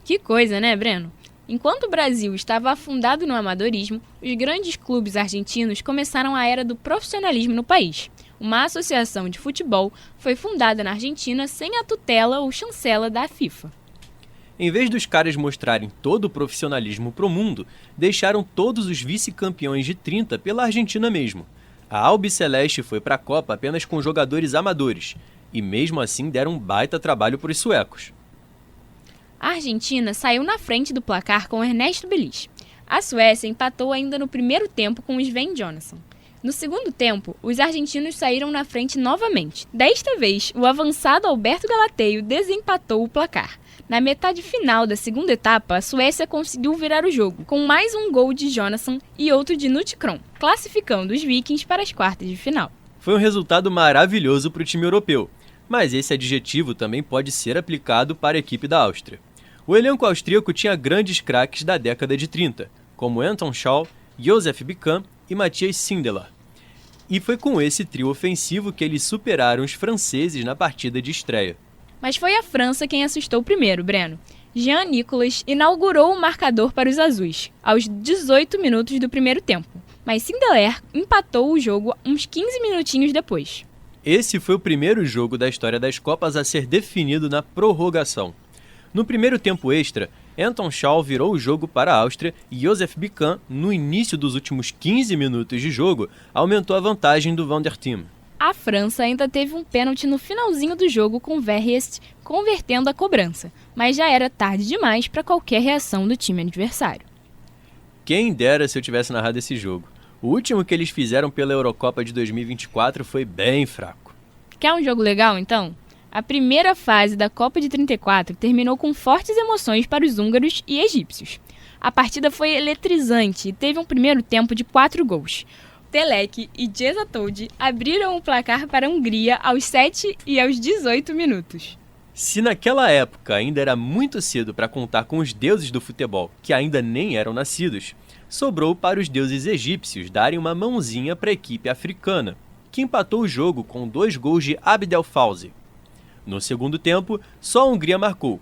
Que coisa, né, Breno? Enquanto o Brasil estava afundado no amadorismo, os grandes clubes argentinos começaram a era do profissionalismo no país. Uma associação de futebol foi fundada na Argentina sem a tutela ou chancela da FIFA. Em vez dos caras mostrarem todo o profissionalismo pro mundo, deixaram todos os vice-campeões de 30 pela Argentina mesmo. A Albiceleste foi para a Copa apenas com jogadores amadores, e mesmo assim deram um baita trabalho para os suecos. A Argentina saiu na frente do placar com Ernesto Belis. A Suécia empatou ainda no primeiro tempo com Sven Johnson. No segundo tempo, os argentinos saíram na frente novamente. Desta vez, o avançado Alberto Galateio desempatou o placar. Na metade final da segunda etapa, a Suécia conseguiu virar o jogo, com mais um gol de Jonasson e outro de Nutkron, classificando os vikings para as quartas de final. Foi um resultado maravilhoso para o time europeu, mas esse adjetivo também pode ser aplicado para a equipe da Áustria. O elenco austríaco tinha grandes craques da década de 30, como Anton Schall, Josef Bican e Matthias Sindelar. E foi com esse trio ofensivo que eles superaram os franceses na partida de estreia. Mas foi a França quem assustou primeiro, Breno. Jean Nicolas inaugurou o marcador para os azuis, aos 18 minutos do primeiro tempo. Mas Sindelar empatou o jogo uns 15 minutinhos depois. Esse foi o primeiro jogo da história das Copas a ser definido na prorrogação. No primeiro tempo extra, Anton Schall virou o jogo para a Áustria e Josef Bican, no início dos últimos 15 minutos de jogo, aumentou a vantagem do Van der Team. A França ainda teve um pênalti no finalzinho do jogo com Verriest convertendo a cobrança, mas já era tarde demais para qualquer reação do time adversário. Quem dera se eu tivesse narrado esse jogo. O último que eles fizeram pela Eurocopa de 2024 foi bem fraco. Quer um jogo legal, então? A primeira fase da Copa de 34 terminou com fortes emoções para os húngaros e egípcios. A partida foi eletrizante e teve um primeiro tempo de 4 gols. Telek e Dzsatold abriram o placar para a Hungria aos 7 e aos 18 minutos. Se naquela época ainda era muito cedo para contar com os deuses do futebol, que ainda nem eram nascidos, sobrou para os deuses egípcios darem uma mãozinha para a equipe africana, que empatou o jogo com 2 gols de Abdel Fauzi. No segundo tempo, só a Hungria marcou.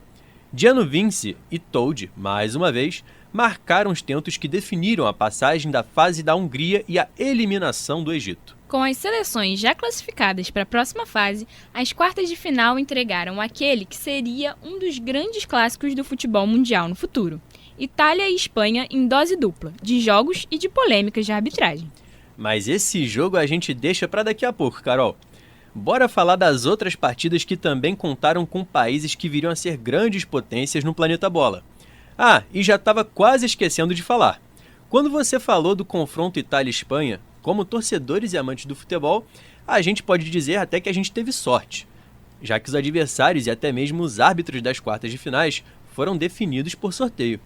Gianno Vinci e Told, mais uma vez, marcaram os tentos que definiram a passagem da fase da Hungria e a eliminação do Egito. Com as seleções já classificadas para a próxima fase, as quartas de final entregaram aquele que seria um dos grandes clássicos do futebol mundial no futuro. Itália e Espanha em dose dupla, de jogos e de polêmicas de arbitragem. Mas esse jogo a gente deixa para daqui a pouco, Carol. Bora falar das outras partidas que também contaram com países que viriam a ser grandes potências no planeta bola. Ah, e já estava quase esquecendo de falar. Quando você falou do confronto Itália-Espanha, como torcedores e amantes do futebol, a gente pode dizer até que a gente teve sorte, já que os adversários e até mesmo os árbitros das quartas de finais foram definidos por sorteio.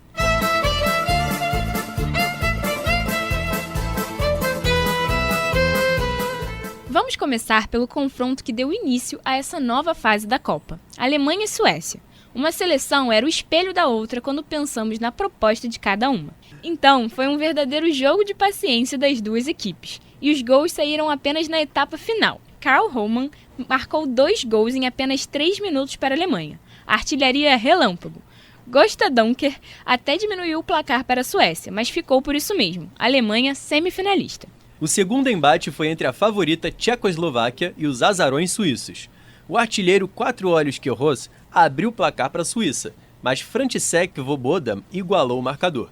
Vamos começar pelo confronto que deu início a essa nova fase da Copa, Alemanha e Suécia. Uma seleção era o espelho da outra quando pensamos na proposta de cada uma. Então, foi um verdadeiro jogo de paciência das duas equipes, e os gols saíram apenas na etapa final. Karl Roman marcou 2 gols em apenas 3 minutos para a Alemanha. A artilharia relâmpago. Gosta Dunker até diminuiu o placar para a Suécia, mas ficou por isso mesmo. A Alemanha semifinalista. O segundo embate foi entre a favorita Tchecoslováquia e os azarões suíços. O artilheiro 4 olhos Queiroz abriu o placar para a Suíça, mas František Svoboda igualou o marcador.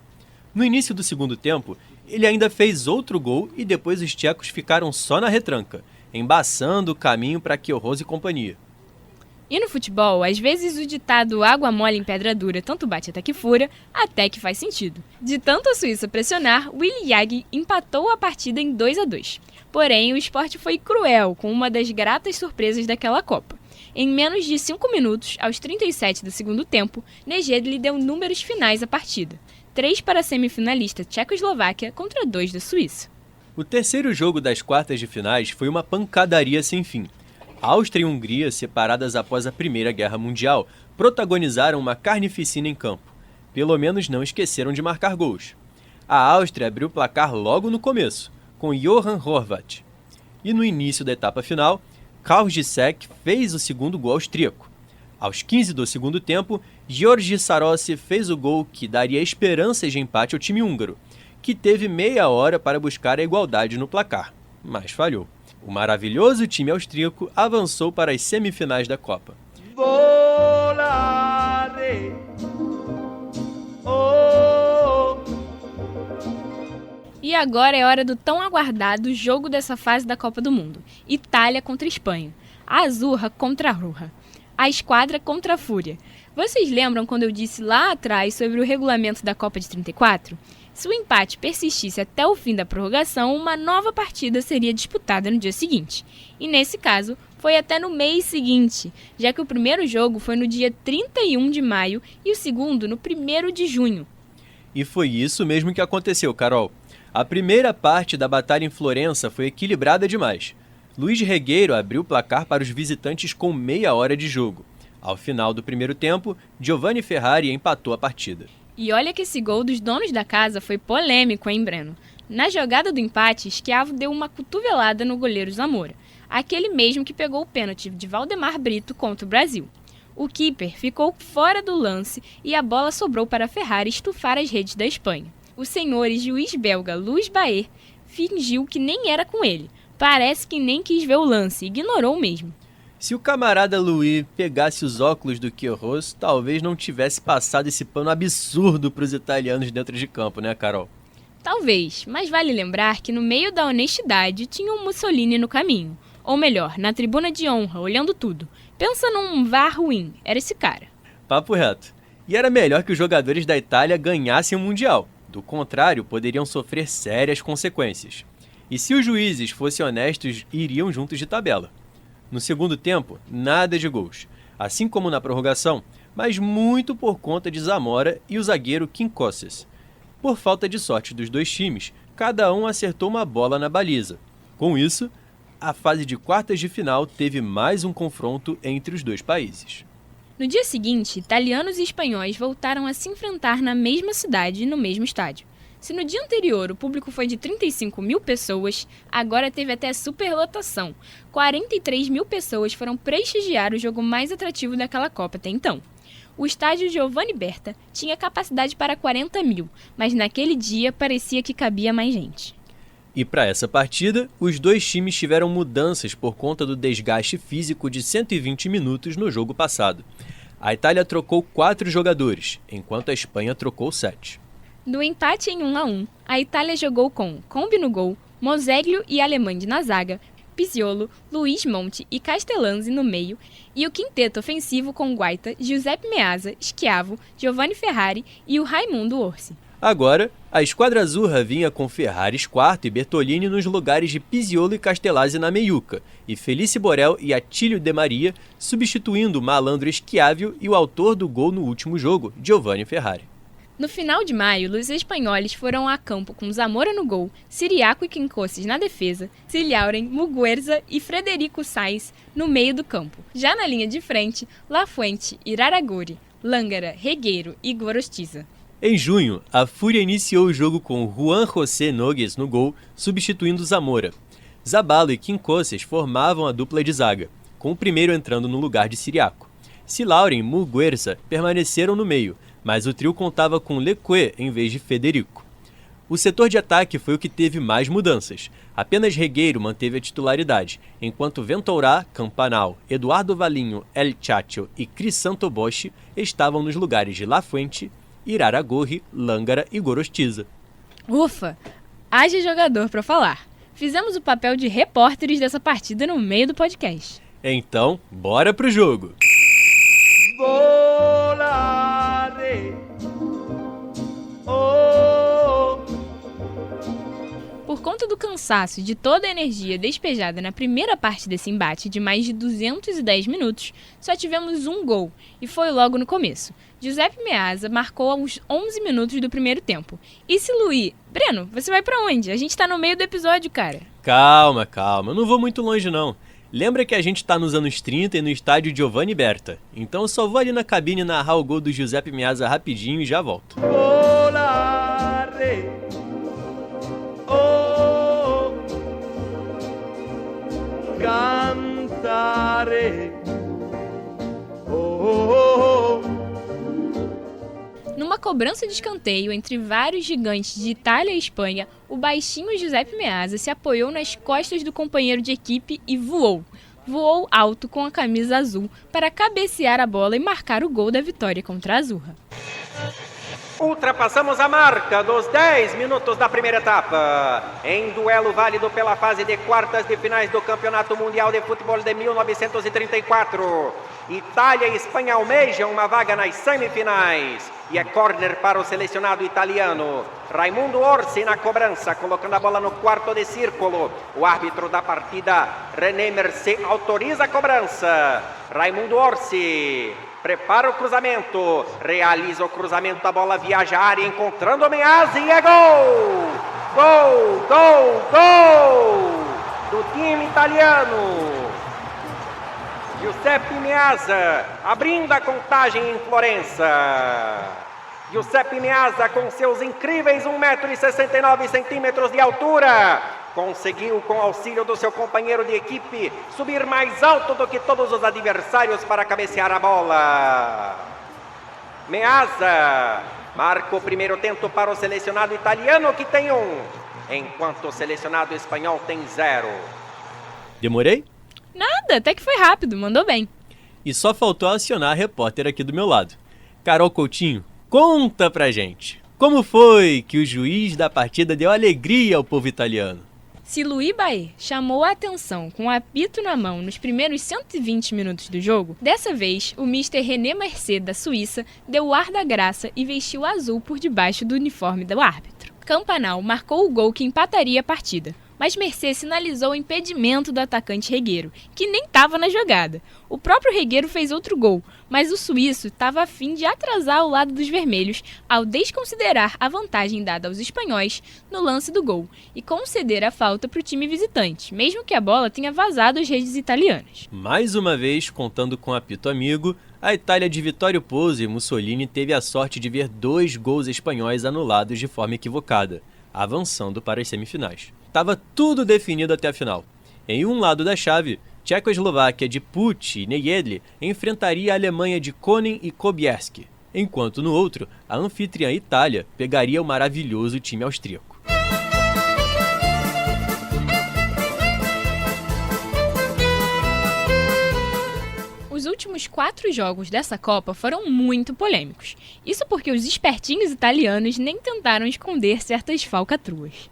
No início do segundo tempo, ele ainda fez outro gol e depois os tchecos ficaram só na retranca, embaçando o caminho para Queiroz e companhia. E no futebol, às vezes o ditado água mole em pedra dura tanto bate até que fura, até que faz sentido. De tanto a Suíça pressionar, Willi Jagg empatou a partida em 2-2. Porém, o esporte foi cruel com uma das gratas surpresas daquela Copa. Em menos de 5 minutos, aos 37 do segundo tempo, Nejedly deu números finais à partida. 3 para a semifinalista Tchecoslováquia contra 2 da Suíça. O terceiro jogo das quartas de finais foi uma pancadaria sem fim. Áustria e Hungria, separadas após a Primeira Guerra Mundial, protagonizaram uma carnificina em campo. Pelo menos não esqueceram de marcar gols. A Áustria abriu o placar logo no começo. com Johan Horvath. E no início da etapa final, Karl Gisek fez o segundo gol austríaco. Aos 15 do segundo tempo, György Sarossi fez o gol que daria esperanças de empate ao time húngaro, que teve meia hora para buscar a igualdade no placar, mas falhou. O maravilhoso time austríaco avançou para as semifinais da Copa. Volare. Oh. E agora é hora do tão aguardado jogo dessa fase da Copa do Mundo. Itália contra Espanha. A Azurra contra a Ruja. A Esquadra contra a Fúria. Vocês lembram quando eu disse lá atrás sobre o regulamento da Copa de 34? Se o empate persistisse até o fim da prorrogação, uma nova partida seria disputada no dia seguinte. E nesse caso, foi até no mês seguinte, já que o primeiro jogo foi no dia 31 de maio e o segundo no 1º de junho. E foi isso mesmo que aconteceu, Carol. A primeira parte da batalha em Florença foi equilibrada demais. Luiz Regueiro abriu o placar para os visitantes com meia hora de jogo. Ao final do primeiro tempo, Giovanni Ferrari empatou a partida. E olha que esse gol dos donos da casa foi polêmico, hein, Breno? Na jogada do empate, Schiavo deu uma cotovelada no goleiro Zamora, aquele mesmo que pegou o pênalti de Valdemar Brito contra o Brasil. O keeper ficou fora do lance e a bola sobrou para Ferrari estufar as redes da Espanha. O senhor e juiz belga Luis Baer fingiu que nem era com ele. Parece que nem quis ver o lance, ignorou mesmo. Se o camarada Luiz pegasse os óculos do Queiroz, talvez não tivesse passado esse pano absurdo para os italianos dentro de campo, né, Carol? Talvez, mas vale lembrar que no meio da honestidade tinha um Mussolini no caminho. Ou melhor, na tribuna de honra, olhando tudo. Pensa num VAR ruim, era esse cara. Papo reto. E era melhor que os jogadores da Itália ganhassem o Mundial. Do contrário, poderiam sofrer sérias consequências. E se os juízes fossem honestos, iriam juntos de tabela. No segundo tempo, nada de gols, assim como na prorrogação, mas muito por conta de Zamora e o zagueiro Quincoses. Por falta de sorte dos dois times, cada um acertou uma bola na baliza. Com isso, a fase de quartas de final teve mais um confronto entre os dois países. No dia seguinte, italianos e espanhóis voltaram a se enfrentar na mesma cidade e no mesmo estádio. Se no dia anterior o público foi de 35 mil pessoas, agora teve até superlotação. 43 mil pessoas foram prestigiar o jogo mais atrativo daquela Copa até então. O estádio Giovanni Berta tinha capacidade para 40 mil, mas naquele dia parecia que cabia mais gente. E para essa partida, os dois times tiveram mudanças por conta do desgaste físico de 120 minutos no jogo passado. A Itália trocou 4 jogadores, enquanto a Espanha trocou 7. No empate em 1-1, a Itália jogou com Combi no gol, Mozeglio e Alemande na zaga, Pizziolo, Luiz Monte e Castellanzi no meio, e o quinteto ofensivo com Guaita, Giuseppe Meazza, Schiavo, Giovanni Ferrari e o Raimundo Orsi. Agora, a Esquadra Azurra vinha com Ferraris quarto e Bertolini nos lugares de Pizziolo e Castellazzi na meiuca, e Felice Borel e Attilio De Maria substituindo o malandro Schiavio e o autor do gol no último jogo, Giovanni Ferrari. No final de maio, os espanhóis foram a campo com Zamora no gol, Ciriaco e Quincoses na defesa, Cilhauren, Muguerza e Frederico Sainz no meio do campo. Já na linha de frente, Lafuente, Iraragorri, Lângara, Regueiro e Gorostiza. Em junho, a Fúria iniciou o jogo com Juan José Nogues no gol, substituindo Zamora. Zabalo e Quincoses formavam a dupla de zaga, com o primeiro entrando no lugar de Ciriaco. Cilhauren e Muguerza permaneceram no meio, mas o trio contava com Leque em vez de Federico. O setor de ataque foi o que teve mais mudanças. Apenas Regueiro manteve a titularidade, enquanto Ventourá, Campanal, Eduardo Valinho, El Chacho e Crisanto Bosch estavam nos lugares de Lafuente, Iraragorri, Lângara e Gorostiza. Ufa! Haja jogador para falar. Fizemos o papel de repórteres dessa partida no meio do podcast. Então, bora pro jogo! Volare. Oh. Por conta do cansaço e de toda a energia despejada na primeira parte desse embate de mais de 210 minutos, só tivemos um gol, e foi logo no começo. Giuseppe Meazza marcou aos 11 minutos do primeiro tempo. E se Luiz... Breno, você vai pra onde? A gente tá no meio do episódio, cara. Calma, eu não vou muito longe não. Lembra que a gente tá nos anos 30 e no estádio Giovanni Berta. Então eu só vou ali na cabine narrar o gol do Giuseppe Meazza rapidinho e já volto. Volare. Oh. mare. Oh. Numa cobrança de escanteio entre vários gigantes de Itália e Espanha, o baixinho Giuseppe Meazza se apoiou nas costas do companheiro de equipe e voou. Voou alto com a camisa azul para cabecear a bola e marcar o gol da vitória contra a Azurra. Ultrapassamos a marca dos 10 minutos da primeira etapa. Em duelo válido pela fase de quartas de finais do Campeonato Mundial de Futebol de 1934. Itália e Espanha almejam uma vaga nas semifinais. E é córner para o selecionado italiano. Raimundo Orsi na cobrança, colocando a bola no quarto de círculo. O árbitro da partida, René Mercier, autoriza a cobrança. Raimundo Orsi prepara o cruzamento, realiza o cruzamento, a bola viaja à área, encontrando o Meazza e é gol! Gol, gol, gol! Do time italiano. Giuseppe Meazza abrindo a contagem em Florença. Giuseppe Meazza, com seus incríveis 1,69 m de altura, conseguiu, com auxílio do seu companheiro de equipe, subir mais alto do que todos os adversários para cabecear a bola. Meazza marca o primeiro tento para o selecionado italiano, que tem 1, enquanto o selecionado espanhol tem 0. Demorei? Nada, até que foi rápido, mandou bem. E só faltou acionar a repórter aqui do meu lado. Carol Coutinho, conta pra gente. Como foi que o juiz da partida deu alegria ao povo italiano? Se Louis Baer chamou a atenção com o apito na mão nos primeiros 120 minutos do jogo, dessa vez o Mr. René Mercier da Suíça deu o ar da graça e vestiu azul por debaixo do uniforme do árbitro. Campanal marcou o gol que empataria a partida, mas Mercier sinalizou o impedimento do atacante Regueiro, que nem estava na jogada. O próprio Regueiro fez outro gol, mas o suíço estava a fim de atrasar o lado dos vermelhos ao desconsiderar a vantagem dada aos espanhóis no lance do gol e conceder a falta para o time visitante, mesmo que a bola tenha vazado às redes italianas. Mais uma vez, contando com apito amigo, a Itália de Vittorio Pozzo e Mussolini teve a sorte de ver 2 gols espanhóis anulados de forma equivocada, avançando para as semifinais. Estava tudo definido até a final. Em um lado da chave, Tchecoslováquia de Pucci e Nejedly enfrentaria a Alemanha de Konen e Kobierski, enquanto no outro, a anfitriã Itália pegaria o maravilhoso time austríaco. Os últimos 4 jogos dessa Copa foram muito polêmicos. Isso porque os espertinhos italianos nem tentaram esconder certas falcatruas.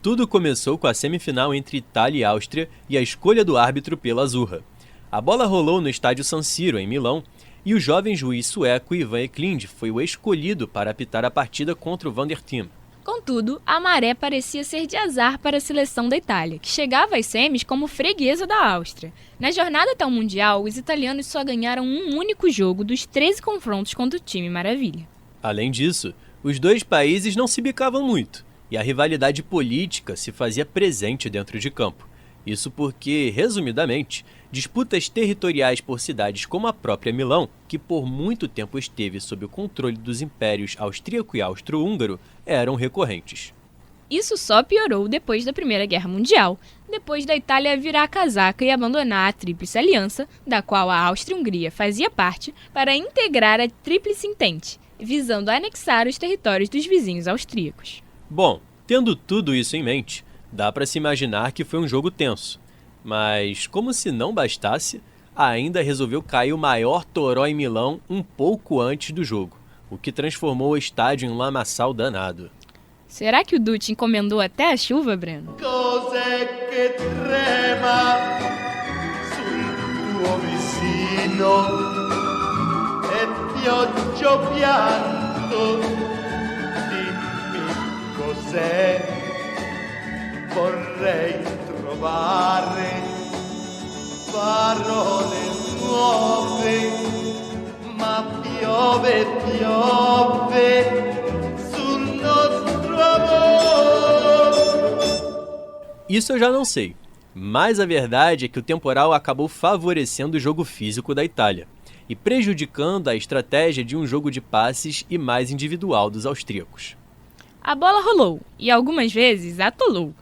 Tudo começou com a semifinal entre Itália e Áustria e a escolha do árbitro pela Azurra. A bola rolou no estádio San Siro, em Milão, e o jovem juiz sueco Ivan Eklund foi o escolhido para apitar a partida contra o Van der Thiem. Contudo, a maré parecia ser de azar para a seleção da Itália, que chegava às semis como freguesa da Áustria. Na jornada até o Mundial, os italianos só ganharam um único jogo dos 13 confrontos contra o time Maravilha. Além disso, os dois países não se bicavam muito, e a rivalidade política se fazia presente dentro de campo. Isso porque, resumidamente, disputas territoriais por cidades como a própria Milão, que por muito tempo esteve sob o controle dos impérios austríaco e austro-húngaro, eram recorrentes. Isso só piorou depois da Primeira Guerra Mundial, depois da Itália virar a casaca e abandonar a Tríplice Aliança, da qual a Áustria-Hungria fazia parte, para integrar a Tríplice Entente, visando anexar os territórios dos vizinhos austríacos. Bom, tendo tudo isso em mente, dá para se imaginar que foi um jogo tenso. Mas, como se não bastasse, ainda resolveu cair o maior toró em Milão um pouco antes do jogo, o que transformou o estádio em um lamaçal danado. Será que o Dutti encomendou até a chuva, Breno? Cose che trema sul tuo vicino e pioggia pianto. Cos'è? Vorrei trovare parole nuove, ma piove, piove sul nostro amor. Isso eu já não sei, mas a verdade é que o temporal acabou favorecendo o jogo físico da Itália e prejudicando a estratégia de um jogo de passes e mais individual dos austríacos. A bola rolou e algumas vezes atolou.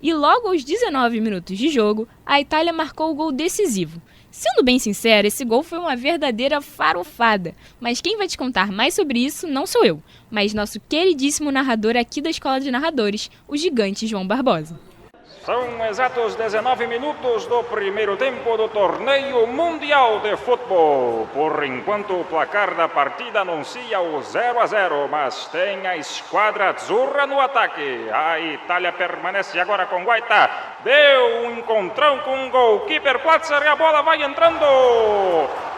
E logo aos 19 minutos de jogo, a Itália marcou o gol decisivo. Sendo bem sincero, esse gol foi uma verdadeira farofada, mas quem vai te contar mais sobre isso não sou eu, mas nosso queridíssimo narrador aqui da Escola de Narradores, o gigante João Barbosa. São exatos 19 minutos do primeiro tempo do Torneio Mundial de Futebol. Por enquanto, o placar da partida anuncia o 0-0, mas tem a esquadra azzurra no ataque. A Itália permanece agora com Guaita. Deu um encontrão com o goalkeeper Platzer e a bola vai entrando.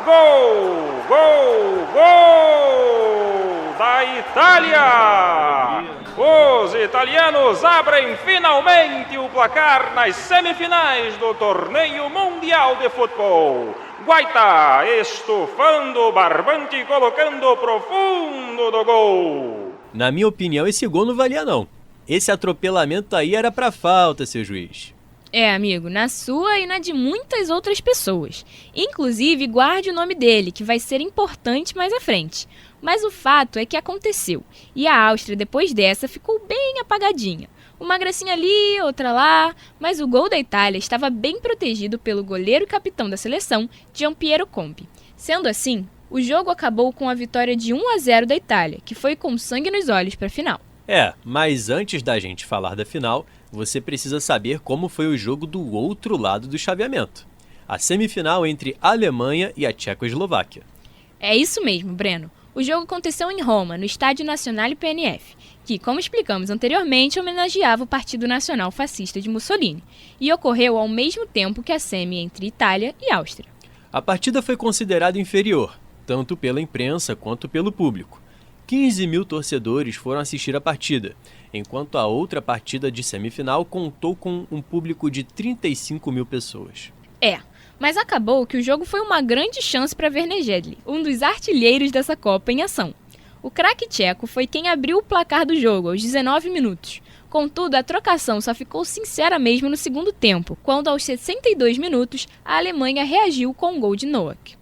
Gol! Gol! Gol! Da Itália! Os italianos abrem finalmente o placar nas semifinais do Torneio Mundial de Futebol. Guaita estufando o barbante e colocando pro fundo do gol. Na minha opinião, esse gol não valia não. Esse atropelamento aí era pra falta, seu juiz. É, amigo, na sua e na de muitas outras pessoas. Inclusive, guarde o nome dele, que vai ser importante mais à frente. Mas o fato é que aconteceu, e a Áustria, depois dessa, ficou bem apagadinha. Uma gracinha ali, outra lá, mas o gol da Itália estava bem protegido pelo goleiro e capitão da seleção, Gianpiero Compi. Sendo assim, o jogo acabou com a vitória de 1-0 da Itália, que foi com sangue nos olhos para a final. Mas antes da gente falar da final, você precisa saber como foi o jogo do outro lado do chaveamento. A semifinal entre a Alemanha e a Tchecoslováquia. É isso mesmo, Breno. O jogo aconteceu em Roma, no Estádio Nacional PNF, que, como explicamos anteriormente, homenageava o Partido Nacional Fascista de Mussolini, e ocorreu ao mesmo tempo que a semi entre Itália e Áustria. A partida foi considerada inferior, tanto pela imprensa quanto pelo público. 15 mil torcedores foram assistir a partida, enquanto a outra partida de semifinal contou com um público de 35 mil pessoas. Mas acabou que o jogo foi uma grande chance para Werner Jedli, um dos artilheiros dessa Copa em ação. O craque tcheco foi quem abriu o placar do jogo aos 19 minutos. Contudo, a trocação só ficou sincera mesmo no segundo tempo, quando aos 62 minutos a Alemanha reagiu com um gol de Noack.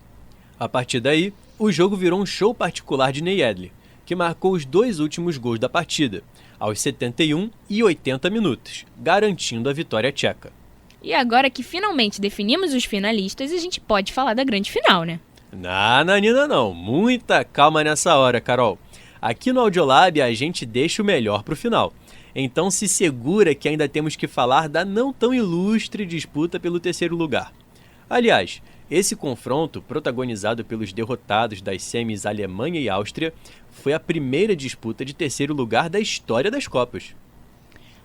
A partir daí, o jogo virou um show particular de Ney Edley, que marcou os 2 últimos gols da partida, aos 71 e 80 minutos, garantindo a vitória tcheca. E agora que finalmente definimos os finalistas, a gente pode falar da grande final, né? Nananina não, muita calma nessa hora, Carol. Aqui no Audiolab a gente deixa o melhor pro final. Então se segura que ainda temos que falar da não tão ilustre disputa pelo terceiro lugar. Aliás, esse confronto, protagonizado pelos derrotados das semis Alemanha e Áustria, foi a primeira disputa de terceiro lugar da história das Copas.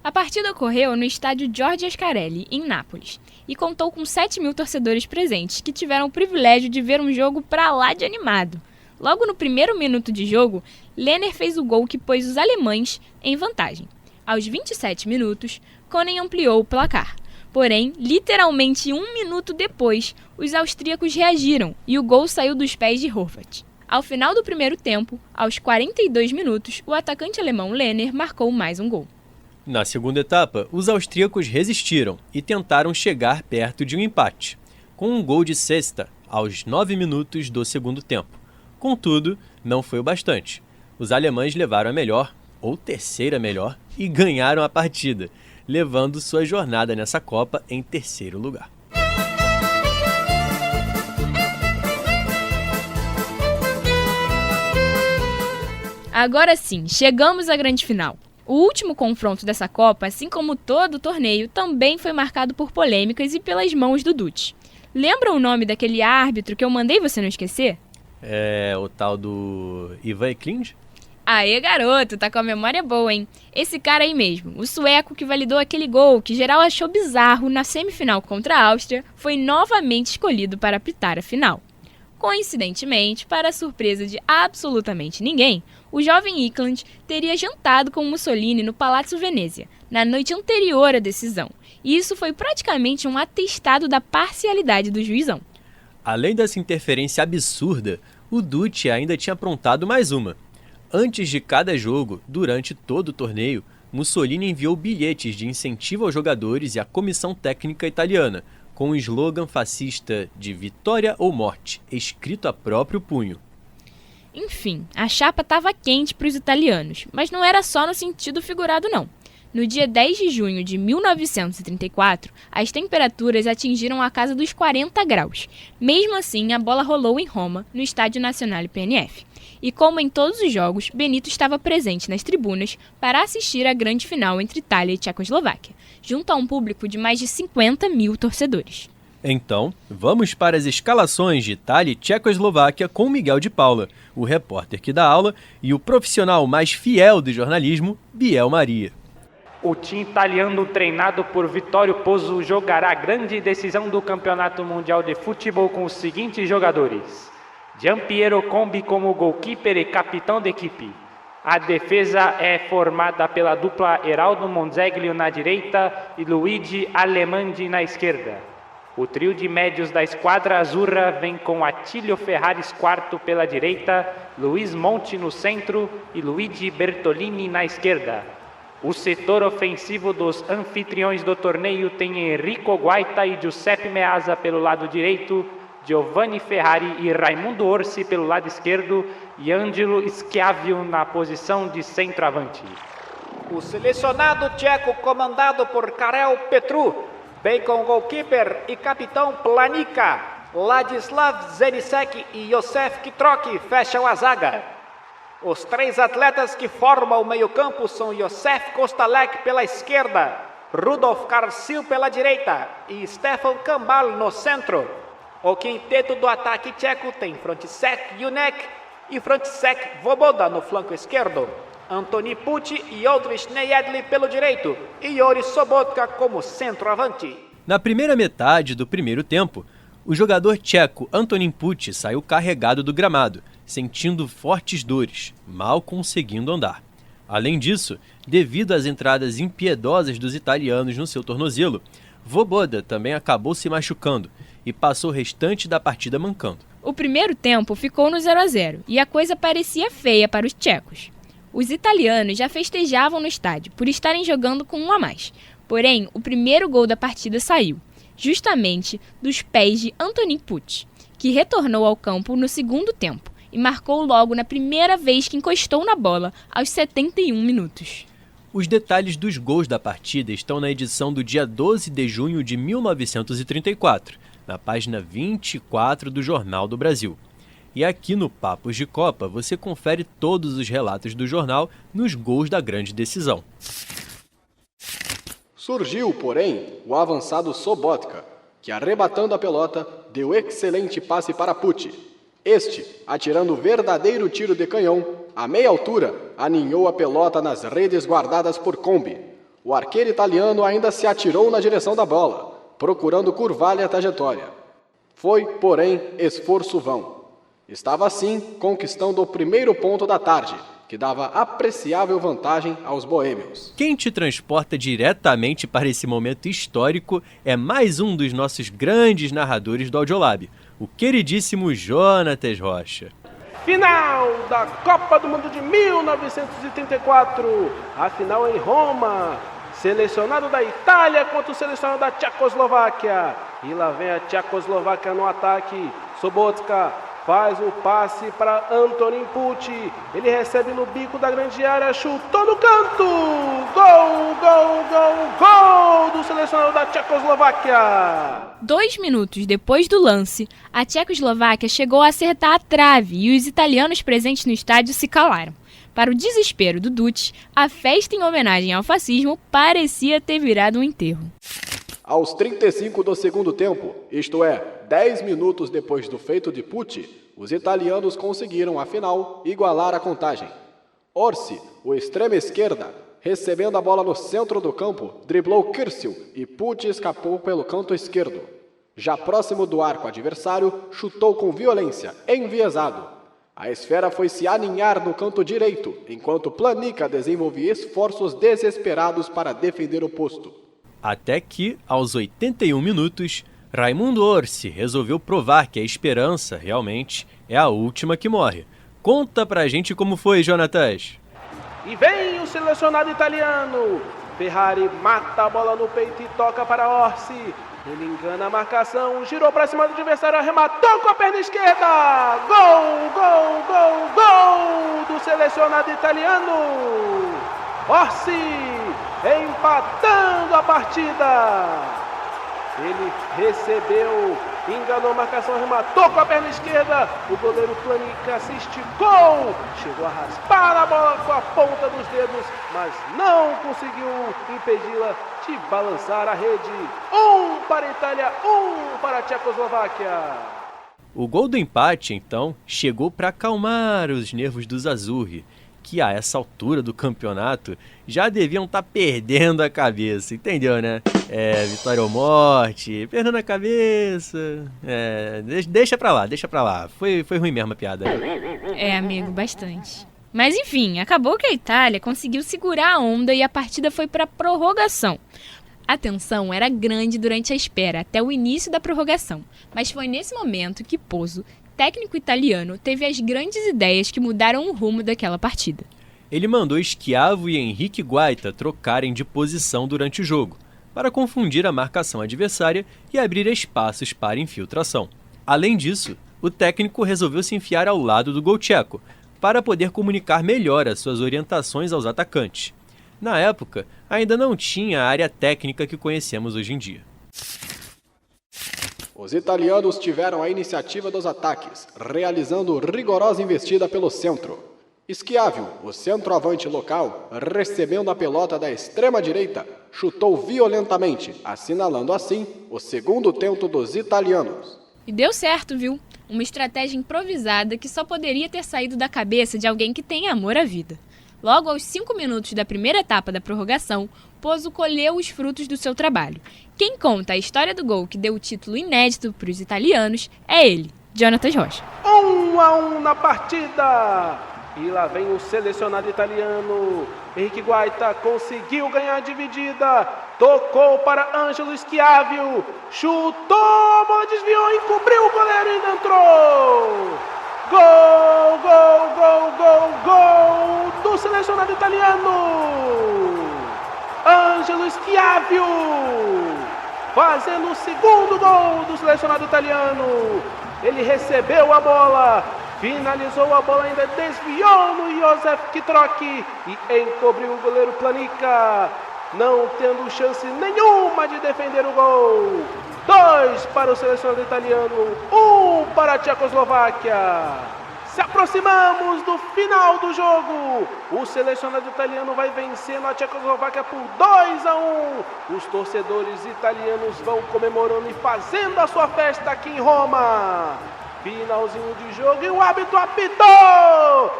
A partida ocorreu no estádio Giorgio Ascarelli, em Nápoles, e contou com 7 mil torcedores presentes, que tiveram o privilégio de ver um jogo pra lá de animado. Logo no primeiro minuto de jogo, Lehner fez o gol que pôs os alemães em vantagem. Aos 27 minutos, Konen ampliou o placar. Porém, literalmente 1 minuto depois, os austríacos reagiram e o gol saiu dos pés de Horvath. Ao final do primeiro tempo, aos 42 minutos, o atacante alemão Lehner marcou mais um gol. Na segunda etapa, os austríacos resistiram e tentaram chegar perto de um empate, com um gol de Sesta aos 9 minutos do segundo tempo. Contudo, não foi o bastante. Os alemães levaram a melhor, ou terceira melhor, e ganharam a partida, levando sua jornada nessa Copa em terceiro lugar. Agora sim, chegamos à grande final. O último confronto dessa Copa, assim como todo o torneio, também foi marcado por polêmicas e pelas mãos do Dutt. Lembra o nome daquele árbitro que eu mandei você não esquecer? O tal do Ivan Eklind? Aê, garoto, tá com a memória boa, hein? Esse cara aí mesmo, o sueco que validou aquele gol que geral achou bizarro na semifinal contra a Áustria, foi novamente escolhido para apitar a final. Coincidentemente, para a surpresa de absolutamente ninguém, o jovem Eklind teria jantado com Mussolini no Palazzo Venezia, na noite anterior à decisão, e isso foi praticamente um atestado da parcialidade do juizão. Além dessa interferência absurda, o Dutt ainda tinha aprontado mais uma. Antes de cada jogo, durante todo o torneio, Mussolini enviou bilhetes de incentivo aos jogadores e à comissão técnica italiana, com o slogan fascista de Vitória ou Morte, escrito a próprio punho. Enfim, a chapa estava quente para os italianos, mas não era só no sentido figurado não. No dia 10 de junho de 1934, as temperaturas atingiram a casa dos 40 graus. Mesmo assim, a bola rolou em Roma, no Estádio Nacional PNF. E como em todos os jogos, Benito estava presente nas tribunas para assistir à grande final entre Itália e Tchecoslováquia, junto a um público de mais de 50 mil torcedores. Então, vamos para as escalações de Itália e Tchecoslováquia com Miguel de Paula, o repórter que dá aula, e o profissional mais fiel do jornalismo, Biel Maria. O time italiano, treinado por Vittorio Pozzo, jogará a grande decisão do Campeonato Mundial de Futebol com os seguintes jogadores: Giampiero Combi como goalkeeper e capitão da equipe. A defesa é formada pela dupla Heraldo Monzeglio na direita e Luigi Alemandi na esquerda. O trio de médios da esquadra azzurra vem com Attilio Ferraris quarto pela direita, Luiz Monti no centro e Luigi Bertolini na esquerda. O setor ofensivo dos anfitriões do torneio tem Enrico Guaita e Giuseppe Meazza pelo lado direito, Giovanni Ferrari e Raimundo Orsi pelo lado esquerdo e Angelo Schiavio na posição de centroavante. O selecionado tcheco, comandado por Karel Petru, vem com o goalkeeper e capitão Planica. Ladislav Zenisek e Josef Kitroki fecham a zaga. Os três atletas que formam o meio-campo são Josef Kostalek pela esquerda, Rudolf Karsil pela direita e Stefan Kambal no centro. O quinteto do ataque tcheco tem František Junek e František Voboda no flanco esquerdo, Antoni Pucci e Oldrich Nejedli pelo direito e Jori Sobotka como centroavante. Na primeira metade do primeiro tempo, o jogador tcheco Antonín Pucci saiu carregado do gramado, sentindo fortes dores, mal conseguindo andar. Além disso, devido às entradas impiedosas dos italianos no seu tornozelo, Voboda também acabou se machucando e passou o restante da partida mancando. O primeiro tempo ficou no 0-0 e a coisa parecia feia para os tchecos. Os italianos já festejavam no estádio por estarem jogando com um a mais. Porém, o primeiro gol da partida saiu, justamente dos pés de Antonín Pucci, que retornou ao campo no segundo tempo e marcou logo na primeira vez que encostou na bola, aos 71 minutos. Os detalhes dos gols da partida estão na edição do dia 12 de junho de 1934, na página 24 do Jornal do Brasil. E aqui no Papos de Copa você confere todos os relatos do jornal nos gols da grande decisão. Surgiu, porém, o avançado Sobotka, que arrebatando a pelota, deu excelente passe para Pucci. Este, atirando verdadeiro tiro de canhão, a meia altura, aninhou a pelota nas redes guardadas por Combi. O arqueiro italiano ainda se atirou na direção da bola, procurando curvar-lhe a trajetória. Foi, porém, esforço vão. Estava assim conquistando o primeiro ponto da tarde, que dava apreciável vantagem aos boêmios. Quem te transporta diretamente para esse momento histórico é mais um dos nossos grandes narradores do Audiolab, o queridíssimo Jonatas Rocha. Final da Copa do Mundo de 1934, a final em Roma. Selecionado da Itália contra o selecionado da Tchecoslováquia. E lá vem a Tchecoslováquia no ataque. Sobotka faz o passe para Antonín Pucci. Ele recebe no bico da grande área, chutou no canto. Gol, gol, gol, gol do selecionado da Tchecoslováquia. 2 minutos depois do lance, a Tchecoslováquia chegou a acertar a trave e os italianos presentes no estádio se calaram. Para o desespero do Duce, a festa em homenagem ao fascismo parecia ter virado um enterro. Aos 35 do segundo tempo, isto é, 10 minutos depois do feito de Pucci, os italianos conseguiram, afinal, igualar a contagem. Orsi, o extrema esquerda, recebendo a bola no centro do campo, driblou Kirsil e Pucci escapou pelo canto esquerdo. Já próximo do arco adversário, chutou com violência, enviesado. A esfera foi se aninhar no canto direito, enquanto Planica desenvolvia esforços desesperados para defender o posto. Até que, aos 81 minutos, Raimundo Orsi resolveu provar que a esperança, realmente, é a última que morre. Conta pra gente como foi, Jonatas. E vem o selecionado italiano. Ferrari mata a bola no peito e toca para Orsi. Ele engana a marcação, girou para cima do adversário, arrematou com a perna esquerda. Gol, gol, gol, gol do selecionado italiano. Orsi empatando a partida. Ele recebeu, enganou a marcação, arrematou com a perna esquerda. O goleiro Planica se esticou, chegou a raspar a bola com a ponta dos dedos, mas não conseguiu impedi-la de balançar a rede. 1 para a Itália, 1 para a Tchecoslováquia. O gol do empate, então, chegou para acalmar os nervos dos Azzurri, que a essa altura do campeonato já deviam estar perdendo a cabeça, entendeu, né? Vitória ou morte, perdendo a cabeça. Deixa pra lá. Foi ruim mesmo a piada. Amigo, bastante. Mas enfim, acabou que a Itália conseguiu segurar a onda e a partida foi para prorrogação. A tensão era grande durante a espera, até o início da prorrogação, mas foi nesse momento que Pozzo, técnico italiano, teve as grandes ideias que mudaram o rumo daquela partida. Ele mandou Schiavo e Henrique Guaita trocarem de posição durante o jogo, para confundir a marcação adversária e abrir espaços para infiltração. Além disso, o técnico resolveu se enfiar ao lado do gol tcheco, para poder comunicar melhor as suas orientações aos atacantes. Na época, ainda não tinha a área técnica que conhecemos hoje em dia. Os italianos tiveram a iniciativa dos ataques, realizando rigorosa investida pelo centro. Schiavio, o centroavante local, recebendo a pelota da extrema-direita, chutou violentamente, assinalando assim o segundo tento dos italianos. E deu certo, viu? Uma estratégia improvisada que só poderia ter saído da cabeça de alguém que tem amor à vida. Logo aos 5 minutos da primeira etapa da prorrogação, Pozzo colheu os frutos do seu trabalho. Quem conta a história do gol que deu o título inédito para os italianos é ele, Jonatas Rocha. 1-1 na partida. E lá vem o selecionado italiano. Henrique Guaita conseguiu ganhar a dividida. Tocou para Angelo Schiavio. Chutou, a bola desviou, encobriu o goleiro e ainda entrou. Gol, gol, gol, gol, gol do selecionado italiano. Angelo Schiavio fazendo o segundo gol do selecionado italiano. Ele recebeu a bola, finalizou a bola, ainda desviou no Josef Kitroc e encobriu o goleiro Planica, não tendo chance nenhuma de defender o gol. 2 para o selecionado italiano, 1 para a Tchecoslováquia. Se aproximamos do final do jogo. O selecionado italiano vai vencendo a Tchecoslováquia por 2-1. Os torcedores italianos vão comemorando e fazendo a sua festa aqui em Roma. Finalzinho de jogo e o árbitro apitou.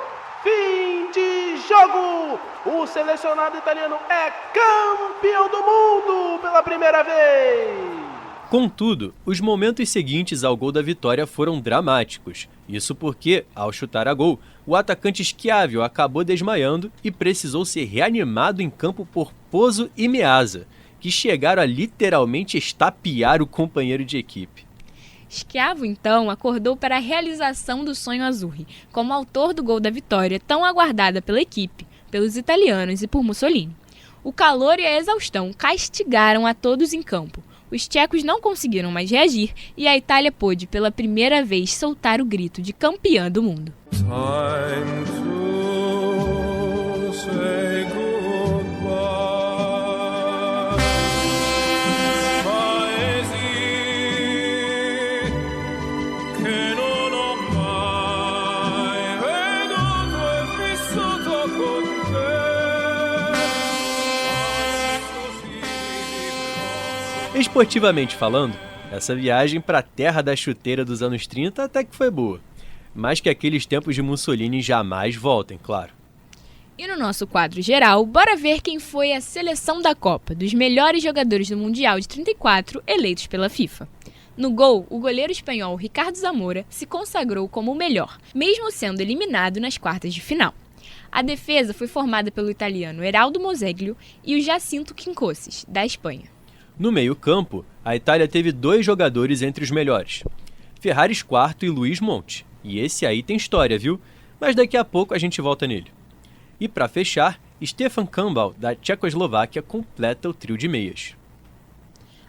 Fim de jogo. O selecionado italiano é campeão do mundo pela primeira vez. Contudo, os momentos seguintes ao gol da vitória foram dramáticos. Isso porque, ao chutar a gol, o atacante Schiavio acabou desmaiando e precisou ser reanimado em campo por Pozzo e Meazza, que chegaram a literalmente estapear o companheiro de equipe. Schiavio, então, acordou para a realização do sonho Azzurri, como autor do gol da vitória tão aguardada pela equipe, pelos italianos e por Mussolini. O calor e a exaustão castigaram a todos em campo. Os tchecos não conseguiram mais reagir e a Itália pôde pela primeira vez soltar o grito de campeã do mundo. Esportivamente falando, essa viagem para a terra da chuteira dos anos 30 até que foi boa, mas que aqueles tempos de Mussolini jamais voltem, claro. E no nosso quadro geral, bora ver quem foi a seleção da Copa, dos melhores jogadores do Mundial de 34 eleitos pela FIFA. No gol, o goleiro espanhol Ricardo Zamora se consagrou como o melhor, mesmo sendo eliminado nas quartas de final. A defesa foi formada pelo italiano Eraldo Moseglio e o Jacinto Quincoces, da Espanha. No meio-campo, a Itália teve 2 jogadores entre os melhores, Ferraris IV e Luiz Monte. E esse aí tem história, viu? Mas daqui a pouco a gente volta nele. E para fechar, Stefan Kambal, da Tchecoslováquia, completa o trio de meias.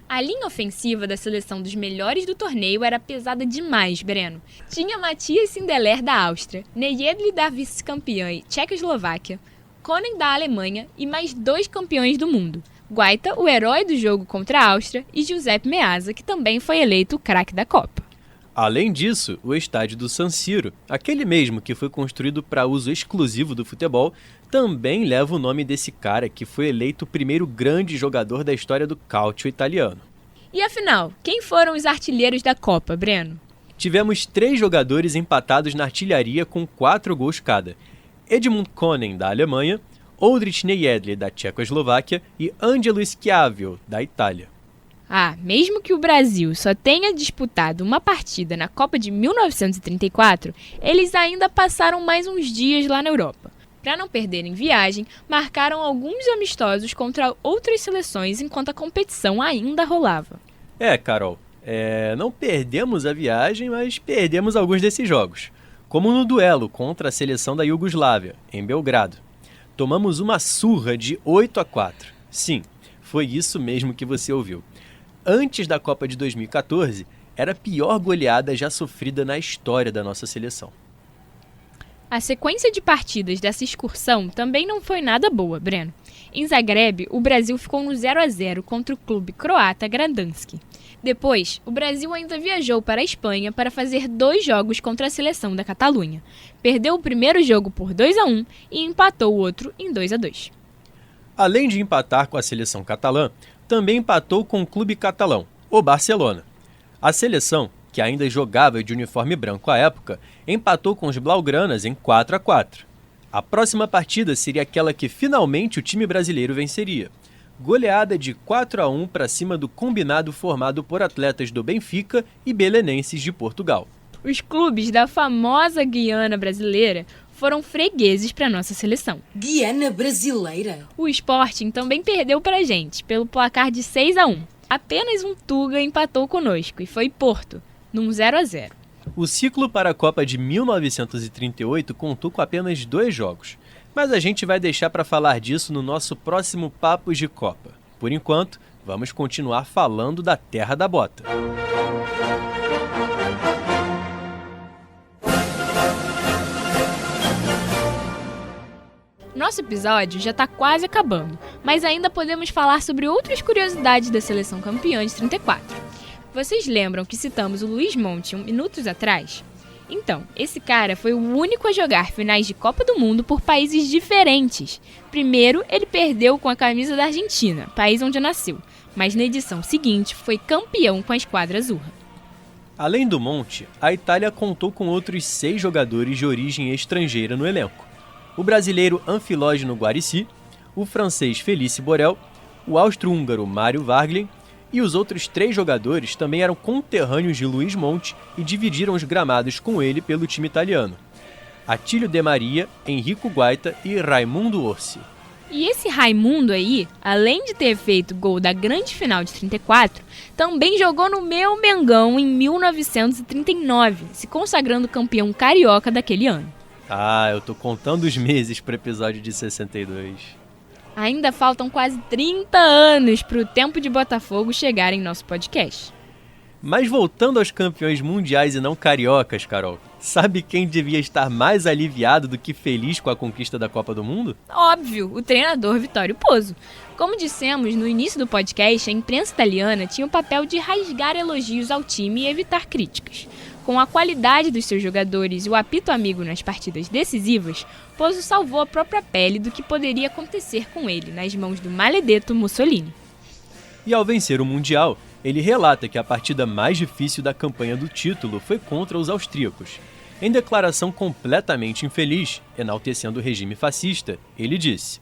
A linha ofensiva da seleção dos melhores do torneio era pesada demais, Breno. Tinha Matthias Sindelar, da Áustria, Nejedly, da vice-campeã Tchecoslováquia, Konen da Alemanha e mais 2 campeões do mundo. Guaita, o herói do jogo contra a Áustria, e Giuseppe Meazza, que também foi eleito o craque da Copa. Além disso, o estádio do San Siro, aquele mesmo que foi construído para uso exclusivo do futebol, também leva o nome desse cara que foi eleito o primeiro grande jogador da história do calcio italiano. E afinal, quem foram os artilheiros da Copa, Breno? Tivemos 3 jogadores empatados na artilharia com 4 gols cada. Edmund Konen, da Alemanha, Oldrich Nejedly, da Tchecoslováquia e Angelo Schiavio, da Itália. Mesmo que o Brasil só tenha disputado uma partida na Copa de 1934, eles ainda passaram mais uns dias lá na Europa. Para não perderem viagem, marcaram alguns amistosos contra outras seleções enquanto a competição ainda rolava. Carol, não perdemos a viagem, mas perdemos alguns desses jogos. Como no duelo contra a seleção da Iugoslávia, em Belgrado. Tomamos uma surra de 8-4. Sim, foi isso mesmo que você ouviu. Antes da Copa de 2014, era a pior goleada já sofrida na história da nossa seleção. A sequência de partidas dessa excursão também não foi nada boa, Breno. Em Zagreb, o Brasil ficou no 0-0 contra o clube croata Gdanski. Depois, o Brasil ainda viajou para a Espanha para fazer 2 jogos contra a seleção da Catalunha. Perdeu o primeiro jogo por 2-1 e empatou o outro em 2-2. Além de empatar com a seleção catalã, também empatou com o clube catalão, o Barcelona. A seleção, que ainda jogava de uniforme branco à época, empatou com os blaugranas em 4-4. A próxima partida seria aquela que finalmente o time brasileiro venceria. Goleada de 4-1 para cima do combinado formado por atletas do Benfica e belenenses de Portugal. Os clubes da famosa Guiana brasileira foram fregueses para nossa seleção. Guiana brasileira? O Sporting também perdeu para a gente, pelo placar de 6-1. Apenas um Tuga empatou conosco e foi Porto, num 0-0. O ciclo para a Copa de 1938 contou com apenas 2 jogos, mas a gente vai deixar para falar disso no nosso próximo Papos de Copa. Por enquanto, vamos continuar falando da Terra da Bota. Nosso episódio já está quase acabando, mas ainda podemos falar sobre outras curiosidades da seleção campeã de 34. Vocês lembram que citamos o Luiz Monte minutos atrás? Então, esse cara foi o único a jogar finais de Copa do Mundo por países diferentes. Primeiro, ele perdeu com a camisa da Argentina, país onde nasceu, mas na edição seguinte foi campeão com a esquadra azurra. Além do Monte, a Itália contou com outros 6 jogadores de origem estrangeira no elenco. O brasileiro Anfilógeno Guarici, o francês Felice Borel, o austro-húngaro Mário Varglen e os outros 3 jogadores também eram conterrâneos de Luiz Monte e dividiram os gramados com ele pelo time italiano. Atílio De Maria, Enrico Guaita e Raimundo Orsi. E esse Raimundo aí, além de ter feito gol da grande final de 34, também jogou no meu Mengão em 1939, se consagrando campeão carioca daquele ano. Eu tô contando os meses pro episódio de 62. Ainda faltam quase 30 anos para o tempo de Botafogo chegar em nosso podcast. Mas voltando aos campeões mundiais e não cariocas, Carol, sabe quem devia estar mais aliviado do que feliz com a conquista da Copa do Mundo? Óbvio, o treinador Vittorio Pozzo. Como dissemos no início do podcast, a imprensa italiana tinha o papel de rasgar elogios ao time e evitar críticas. Com a qualidade dos seus jogadores e o apito amigo nas partidas decisivas, Pozzo salvou a própria pele do que poderia acontecer com ele nas mãos do maledetto Mussolini. E ao vencer o Mundial, ele relata que a partida mais difícil da campanha do título foi contra os austríacos. Em declaração completamente infeliz, enaltecendo o regime fascista, ele disse: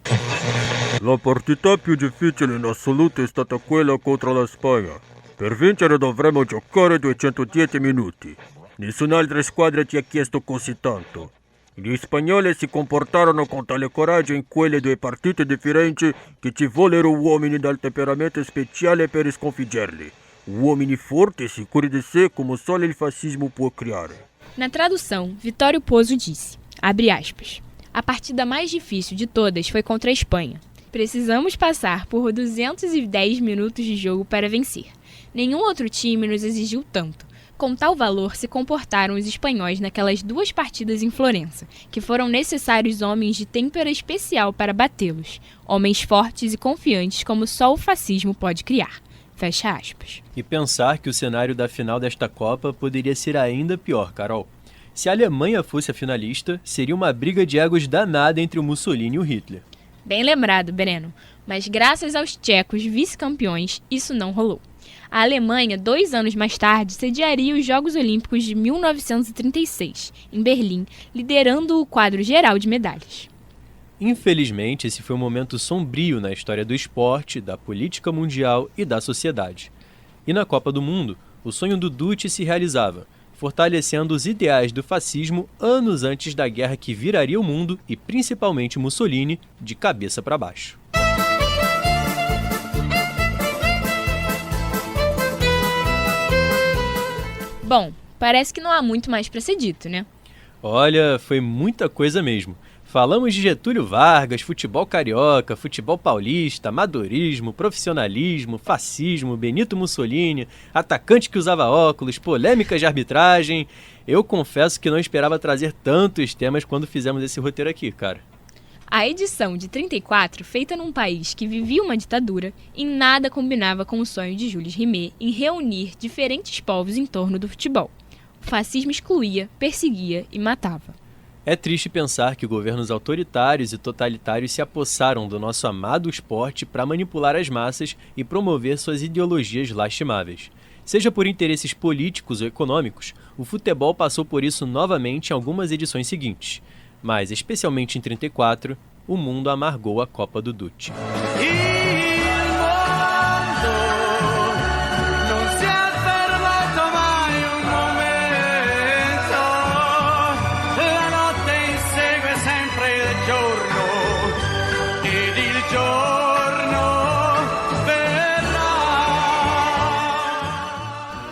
La partita più difficile in assoluto è stata quella contro la Spagna. Per vincere dovremo giocare 210 minuti. Nessun'altra squadra ti ha chiesto così tanto. Gli spagnoli si comportarono con tale coraggio in quelle 2 partite differenti che ci vollero uomini dal temperamento speciale per sconfiggerli. Uomini forti e sicuri di sé come solo il fascismo può criare. Na tradução, Vittorio Pozzo disse, abre aspas, a partida mais difícil de todas foi contra a Espanha. Precisamos passar por 210 minutos de jogo para vencer. Nenhum outro time nos exigiu tanto. Com tal valor se comportaram os espanhóis naquelas 2 partidas em Florença, que foram necessários homens de têmpera especial para batê-los, homens fortes e confiantes como só o fascismo pode criar. Fecha aspas. E pensar que o cenário da final desta Copa poderia ser ainda pior, Carol. Se a Alemanha fosse a finalista, seria uma briga de egos danada entre o Mussolini e o Hitler. Bem lembrado, Breno, mas graças aos tchecos vice-campeões, isso não rolou. A Alemanha, 2 anos mais tarde, sediaria os Jogos Olímpicos de 1936, em Berlim, liderando o quadro geral de medalhas. Infelizmente, esse foi um momento sombrio na história do esporte, da política mundial e da sociedade. E na Copa do Mundo, o sonho do Duce se realizava, fortalecendo os ideais do fascismo anos antes da guerra que viraria o mundo e principalmente Mussolini de cabeça para baixo. Bom, parece que não há muito mais para ser dito, né? Olha, foi muita coisa mesmo. Falamos de Getúlio Vargas, futebol carioca, futebol paulista, amadorismo, profissionalismo, fascismo, Benito Mussolini, atacante que usava óculos, polêmicas de arbitragem. Eu confesso que não esperava trazer tantos temas quando fizemos esse roteiro aqui, cara. A edição de 34, feita num país que vivia uma ditadura, em nada combinava com o sonho de Jules Rimet em reunir diferentes povos em torno do futebol. O fascismo excluía, perseguia e matava. É triste pensar que governos autoritários e totalitários se apossaram do nosso amado esporte para manipular as massas e promover suas ideologias lastimáveis. Seja por interesses políticos ou econômicos, o futebol passou por isso novamente em algumas edições seguintes. Mas, especialmente em 34, o mundo amargou a Copa do Duce.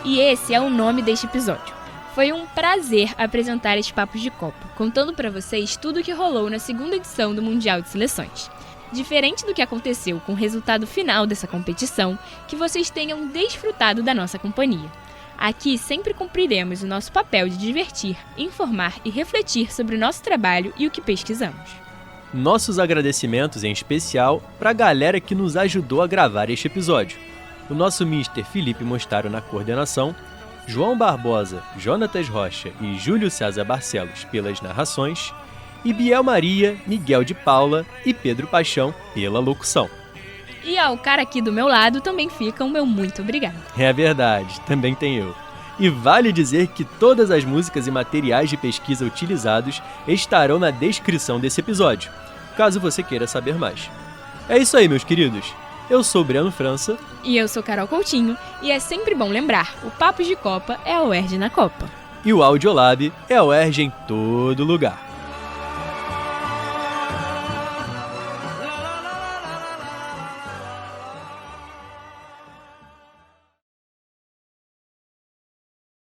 E esse é o nome deste episódio. Foi um prazer apresentar esses papos de Copa, contando para vocês tudo o que rolou na segunda edição do Mundial de Seleções. Diferente do que aconteceu com o resultado final dessa competição, que vocês tenham desfrutado da nossa companhia. Aqui sempre cumpriremos o nosso papel de divertir, informar e refletir sobre o nosso trabalho e o que pesquisamos. Nossos agradecimentos em especial para a galera que nos ajudou a gravar este episódio. O nosso Mr. Felipe Mostaro na coordenação, João Barbosa, Jonatas Rocha e Júlio César Barcelos pelas narrações, e Biel Maria, Miguel de Paula e Pedro Paixão pela locução. E ao cara aqui do meu lado também fica o meu muito obrigado. É verdade, também tem eu. E vale dizer que todas as músicas e materiais de pesquisa utilizados estarão na descrição desse episódio, caso você queira saber mais. É isso aí, meus queridos. Eu sou o Breno França. E eu sou Carol Coutinho. E é sempre bom lembrar, o Papo de Copa é a UERJ na Copa. E o Audiolab é a UERJ em todo lugar.